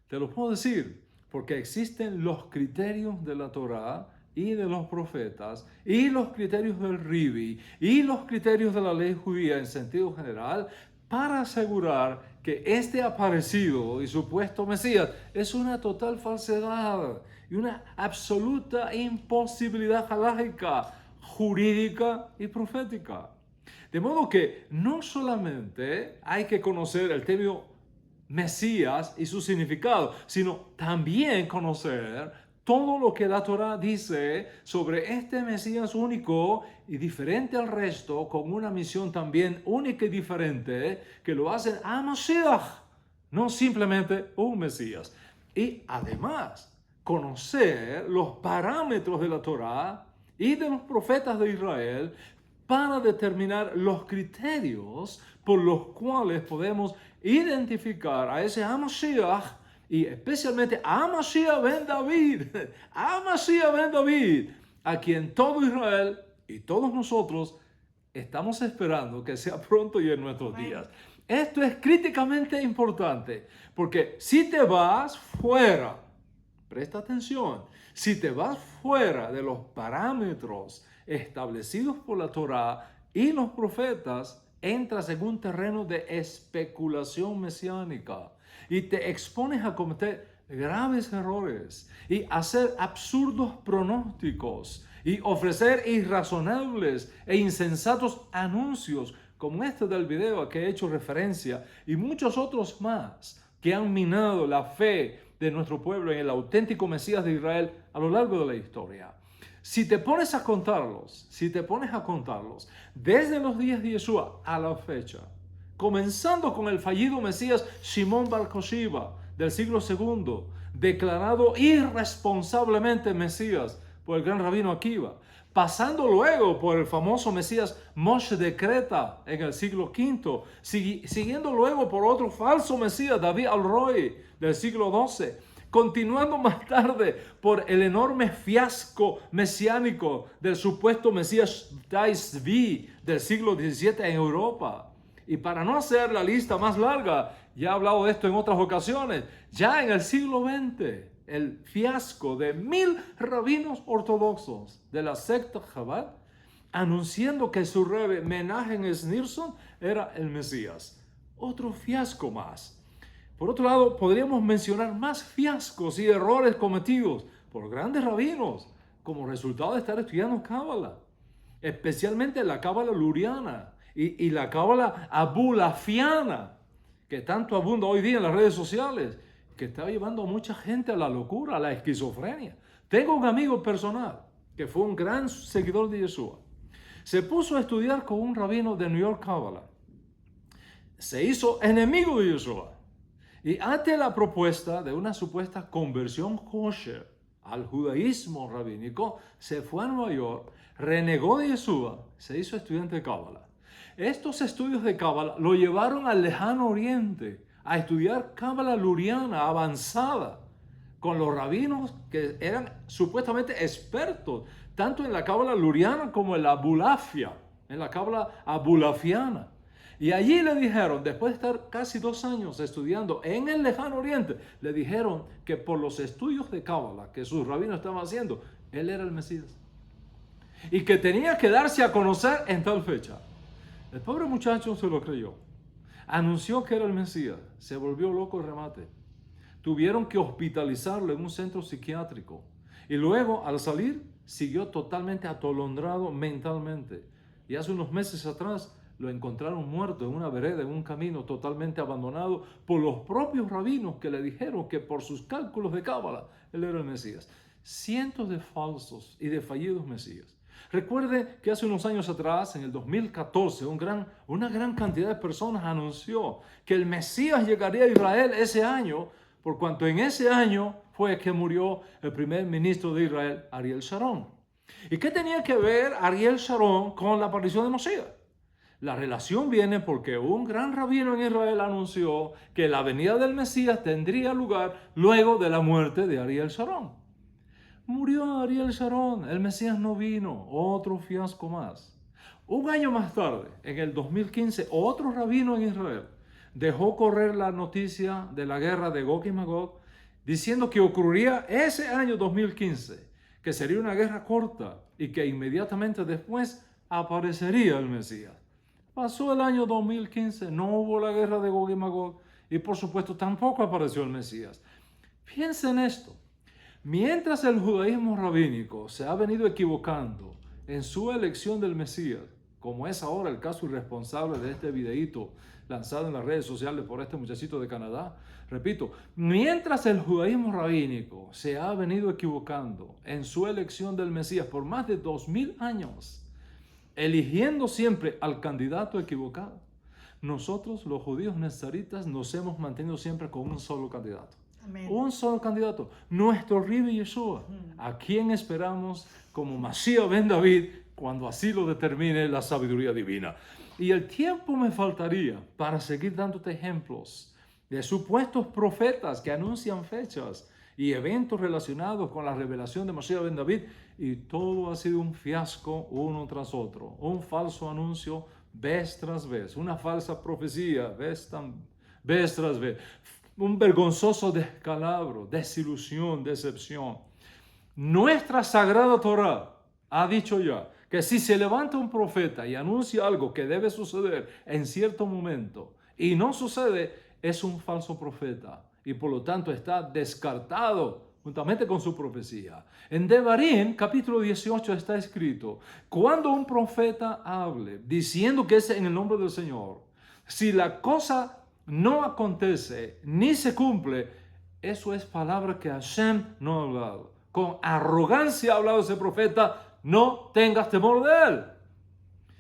Te lo puedo decir porque existen los criterios de la Torá y de los profetas y los criterios del Ribi y los criterios de la ley judía en sentido general para asegurar que este aparecido y supuesto Mesías es una total falsedad y una absoluta imposibilidad halágica, jurídica y profética. De modo que no solamente hay que conocer el término Mesías y su significado, sino también conocer todo lo que la Torá dice sobre este Mesías único y diferente al resto, con una misión también única y diferente, que lo hacen a Mashiach, no simplemente un Mesías. Y además, conocer los parámetros de la Torá y de los profetas de Israel para determinar los criterios por los cuales podemos identificar a ese Mashiach y especialmente a Mashiach ben David, a Mashiach ben David, a quien todo Israel y todos nosotros estamos esperando que sea pronto y en nuestros días. Esto es críticamente importante porque si te vas fuera, presta atención, si te vas fuera de los parámetros establecidos por la Torá y los profetas, entras en un terreno de especulación mesiánica y te expones a cometer graves errores y hacer absurdos pronósticos y ofrecer irrazonables e insensatos anuncios como este del video a que he hecho referencia y muchos otros más que han minado la fe de nuestro pueblo en el auténtico Mesías de Israel a lo largo de la historia. Si te pones a contarlos, desde los días de Yeshua a la fecha, comenzando con el fallido Mesías Shimon Bar Koshiva del siglo II, declarado irresponsablemente Mesías por el gran rabino Akiva, pasando luego por el famoso Mesías Moshe de Creta en el siglo V, siguiendo luego por otro falso Mesías, David al-Roi del siglo XII, continuando más tarde por el enorme fiasco mesiánico del supuesto Mesías Tzvi del siglo XVII en Europa. Y para no hacer la lista más larga, ya he hablado de esto en otras ocasiones, ya en el siglo XX, el fiasco de 1000 rabinos ortodoxos de la secta Chabad, anunciando que su rebbe Menachem Schneerson era el Mesías. Otro fiasco más. Por otro lado, podríamos mencionar más fiascos y errores cometidos por grandes rabinos como resultado de estar estudiando Cábala, especialmente la Cábala luriana y la Cábala abulafiana, que tanto abunda hoy día en las redes sociales, que está llevando a mucha gente a la locura, a la esquizofrenia. Tengo un amigo personal que fue un gran seguidor de Yeshua. Se puso a estudiar con un rabino de New York Cábala. Se hizo enemigo de Yeshua. Y ante la propuesta de una supuesta conversión kosher al judaísmo rabínico, se fue a Nueva York, renegó de Yeshua, se hizo estudiante de Cábala. Estos estudios de Cábala lo llevaron al lejano oriente a estudiar Cábala luriana avanzada con los rabinos que eran supuestamente expertos tanto en la Cábala luriana como en la abulafia, en la Cábala abulafiana. Y allí le dijeron, después de estar casi 2 años estudiando en el lejano oriente, le dijeron que por los estudios de Cábala que sus rabinos estaban haciendo, él era el Mesías. Y que tenía que darse a conocer en tal fecha. El pobre muchacho se lo creyó. Anunció que era el Mesías. Se volvió loco el remate. Tuvieron que hospitalizarlo en un centro psiquiátrico. Y luego, al salir, siguió totalmente atolondrado mentalmente. Y hace unos meses atrás, lo encontraron muerto en una vereda, en un camino totalmente abandonado por los propios rabinos que le dijeron que por sus cálculos de Cábala, él era el Mesías. Cientos de falsos y de fallidos Mesías. Recuerde que hace unos años atrás, en el 2014, una gran cantidad de personas anunció que el Mesías llegaría a Israel ese año, por cuanto en ese año fue que murió el primer ministro de Israel, Ariel Sharon. ¿Y qué tenía que ver Ariel Sharon con la aparición de Mesías? La relación viene porque un gran rabino en Israel anunció que la venida del Mesías tendría lugar luego de la muerte de Ariel Sharon. Murió Ariel Sharon, el Mesías no vino, otro fiasco más. Un año más tarde, en el 2015, otro rabino en Israel dejó correr la noticia de la guerra de Gog y Magog, diciendo que ocurriría ese año 2015, que sería una guerra corta y que inmediatamente después aparecería el Mesías. Pasó el año 2015, no hubo la guerra de Gog y Magog y por supuesto tampoco apareció el Mesías. Piensa en esto. Mientras el judaísmo rabínico se ha venido equivocando en su elección del Mesías, como es ahora el caso irresponsable de este videíto lanzado en las redes sociales por este muchachito de Canadá, repito, mientras el judaísmo rabínico se ha venido equivocando en su elección del Mesías por más de 2000 años, eligiendo siempre al candidato equivocado, nosotros los judíos nezaritas nos hemos mantenido siempre con un solo candidato. Amén. Un solo candidato, nuestro Rabbi Yeshua, a quien esperamos como Mashiach ben David cuando así lo determine la sabiduría divina. Y el tiempo me faltaría para seguir dándote ejemplos de supuestos profetas que anuncian fechas y eventos relacionados con la revelación de Mashiach ben David, y todo ha sido un fiasco uno tras otro, un falso anuncio vez tras vez, una falsa profecía vez tras vez, un vergonzoso descalabro, desilusión, decepción. Nuestra sagrada Torah ha dicho ya que si se levanta un profeta y anuncia algo que debe suceder en cierto momento y no sucede, es un falso profeta y por lo tanto está descartado juntamente con su profecía. En Devarim, capítulo 18, está escrito: cuando un profeta hable diciendo que es en el nombre del Señor, si la cosa no acontece ni se cumple, eso es palabra que Hashem no ha hablado. Con arrogancia ha hablado ese profeta, no tengas temor de él.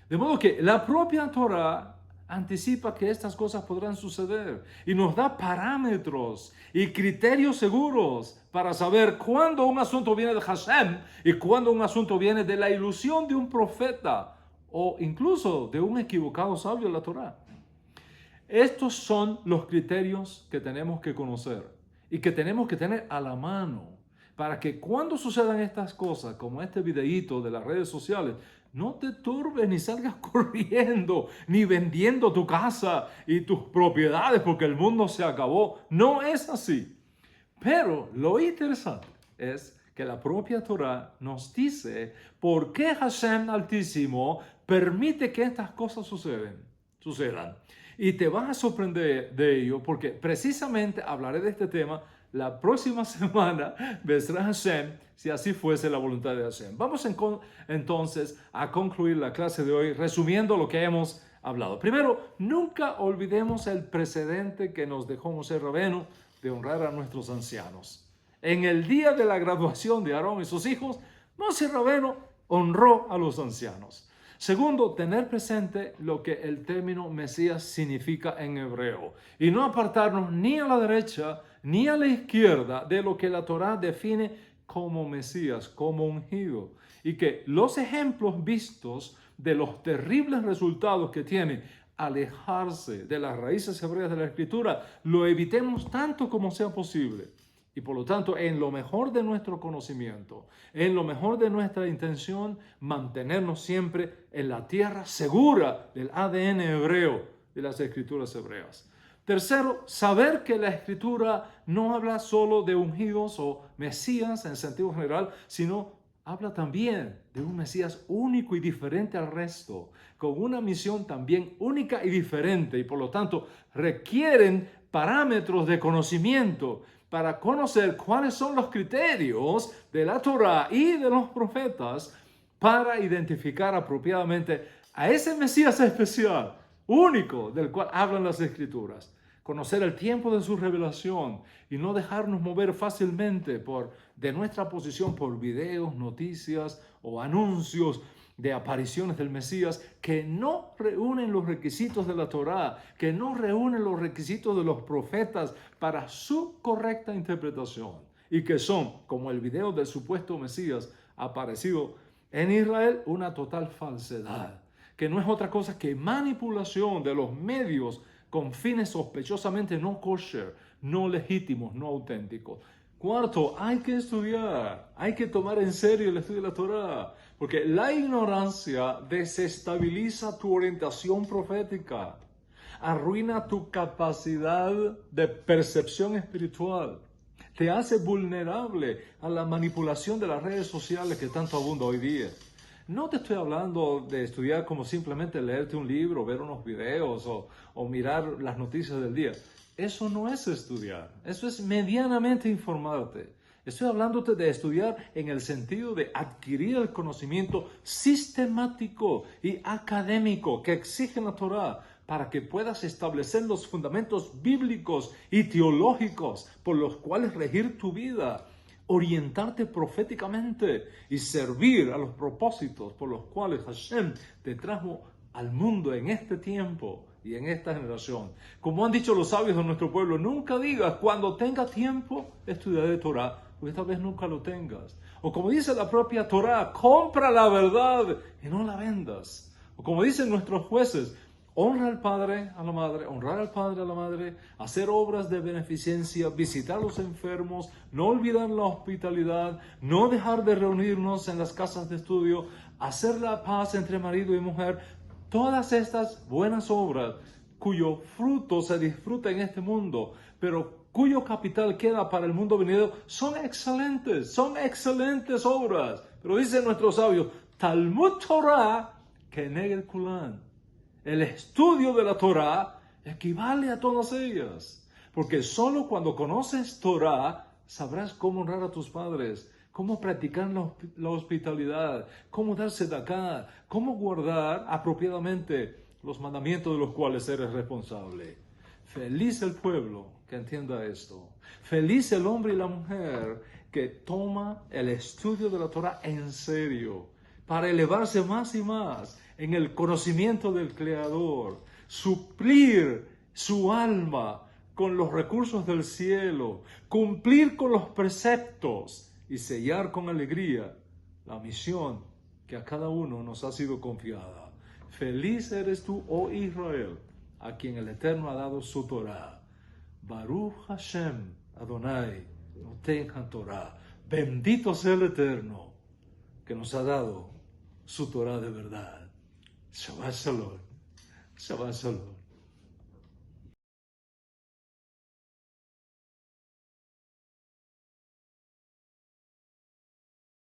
De modo que la propia Torah anticipa que estas cosas podrán suceder y nos da parámetros y criterios seguros para saber cuándo un asunto viene de Hashem y cuándo un asunto viene de la ilusión de un profeta o incluso de un equivocado sabio de la Torah. Estos son los criterios que tenemos que conocer y que tenemos que tener a la mano para que cuando sucedan estas cosas, como este videíto de las redes sociales, no te turbes ni salgas corriendo, ni vendiendo tu casa y tus propiedades porque el mundo se acabó. No es así. Pero lo interesante es que la propia Torah nos dice por qué Hashem Altísimo permite que estas cosas sucedan. Y te vas a sorprender de ello porque precisamente hablaré de este tema la próxima semana, Bezrat Hashem, si así fuese la voluntad de Hashem. Vamos entonces a concluir la clase de hoy resumiendo lo que hemos hablado. Primero, nunca olvidemos el precedente que nos dejó Moshe Rabenu de honrar a nuestros ancianos. En el día de la graduación de Aarón y sus hijos, Moshe Rabenu honró a los ancianos. Segundo, tener presente lo que el término Mesías significa en hebreo y no apartarnos ni a la derecha ni a la izquierda de lo que la Torah define como Mesías, como ungido, y que los ejemplos vistos de los terribles resultados que tiene alejarse de las raíces hebreas de la Escritura lo evitemos tanto como sea posible. Y por lo tanto, en lo mejor de nuestro conocimiento, en lo mejor de nuestra intención, mantenernos siempre en la tierra segura del ADN hebreo de las escrituras hebreas. Tercero, saber que la escritura no habla solo de ungidos o mesías en sentido general, sino habla también de un Mesías único y diferente al resto, con una misión también única y diferente, y por lo tanto requieren parámetros de conocimiento para conocer cuáles son los criterios de la Torah y de los profetas para identificar apropiadamente a ese Mesías especial, único, del cual hablan las Escrituras. Conocer el tiempo de su revelación y no dejarnos mover fácilmente de nuestra posición por videos, noticias o anuncios de apariciones del Mesías que no reúnen los requisitos de la Torá, que no reúnen los requisitos de los profetas para su correcta interpretación y que son, como el video del supuesto Mesías aparecido en Israel, una total falsedad que no es otra cosa que manipulación de los medios con fines sospechosamente no kosher, no legítimos, no auténticos. Cuarto, hay que estudiar, hay que tomar en serio el estudio de la Torá, porque la ignorancia desestabiliza tu orientación profética, arruina tu capacidad de percepción espiritual, te hace vulnerable a la manipulación de las redes sociales que tanto abunda hoy día. No te estoy hablando de estudiar como simplemente leerte un libro, ver unos videos o mirar las noticias del día. Eso no es estudiar, eso es medianamente informarte. Estoy hablándote de estudiar en el sentido de adquirir el conocimiento sistemático y académico que exige la Torá para que puedas establecer los fundamentos bíblicos y teológicos por los cuales regir tu vida, orientarte proféticamente y servir a los propósitos por los cuales Hashem te trajo al mundo en este tiempo y en esta generación. Como han dicho los sabios de nuestro pueblo, nunca digas cuando tenga tiempo estudiaré Torah, porque tal vez nunca lo tengas. O como dice la propia Torah, compra la verdad y no la vendas. O como dicen nuestros jueces, honra al padre, a la madre, honrar al padre, a la madre, hacer obras de beneficencia, visitar a los enfermos, no olvidar la hospitalidad, no dejar de reunirnos en las casas de estudio, hacer la paz entre marido y mujer. Todas estas buenas obras cuyo fruto se disfruta en este mundo, pero cuyo capital queda para el mundo venidero, son excelentes obras. Pero dicen nuestros sabios, Talmud Torah keneged kulan. El estudio de la Torah equivale a todas ellas, porque solo cuando conoces Torah sabrás cómo honrar a tus padres, cómo practicar la hospitalidad, cómo dar sedakah, cómo guardar apropiadamente los mandamientos de los cuales eres responsable. Feliz el pueblo que entienda esto. Feliz el hombre y la mujer que toma el estudio de la Torah en serio, para elevarse más y más en el conocimiento del Creador, suplir su alma con los recursos del cielo, cumplir con los preceptos y sellar con alegría la misión que a cada uno nos ha sido confiada. Feliz eres tú, oh Israel, a quien el Eterno ha dado su Torah. Baruch Hashem Adonai Noten HaTorah. Bendito sea el Eterno que nos ha dado su Torah de verdad. Shabbat Shalom. Shabbat Shalom.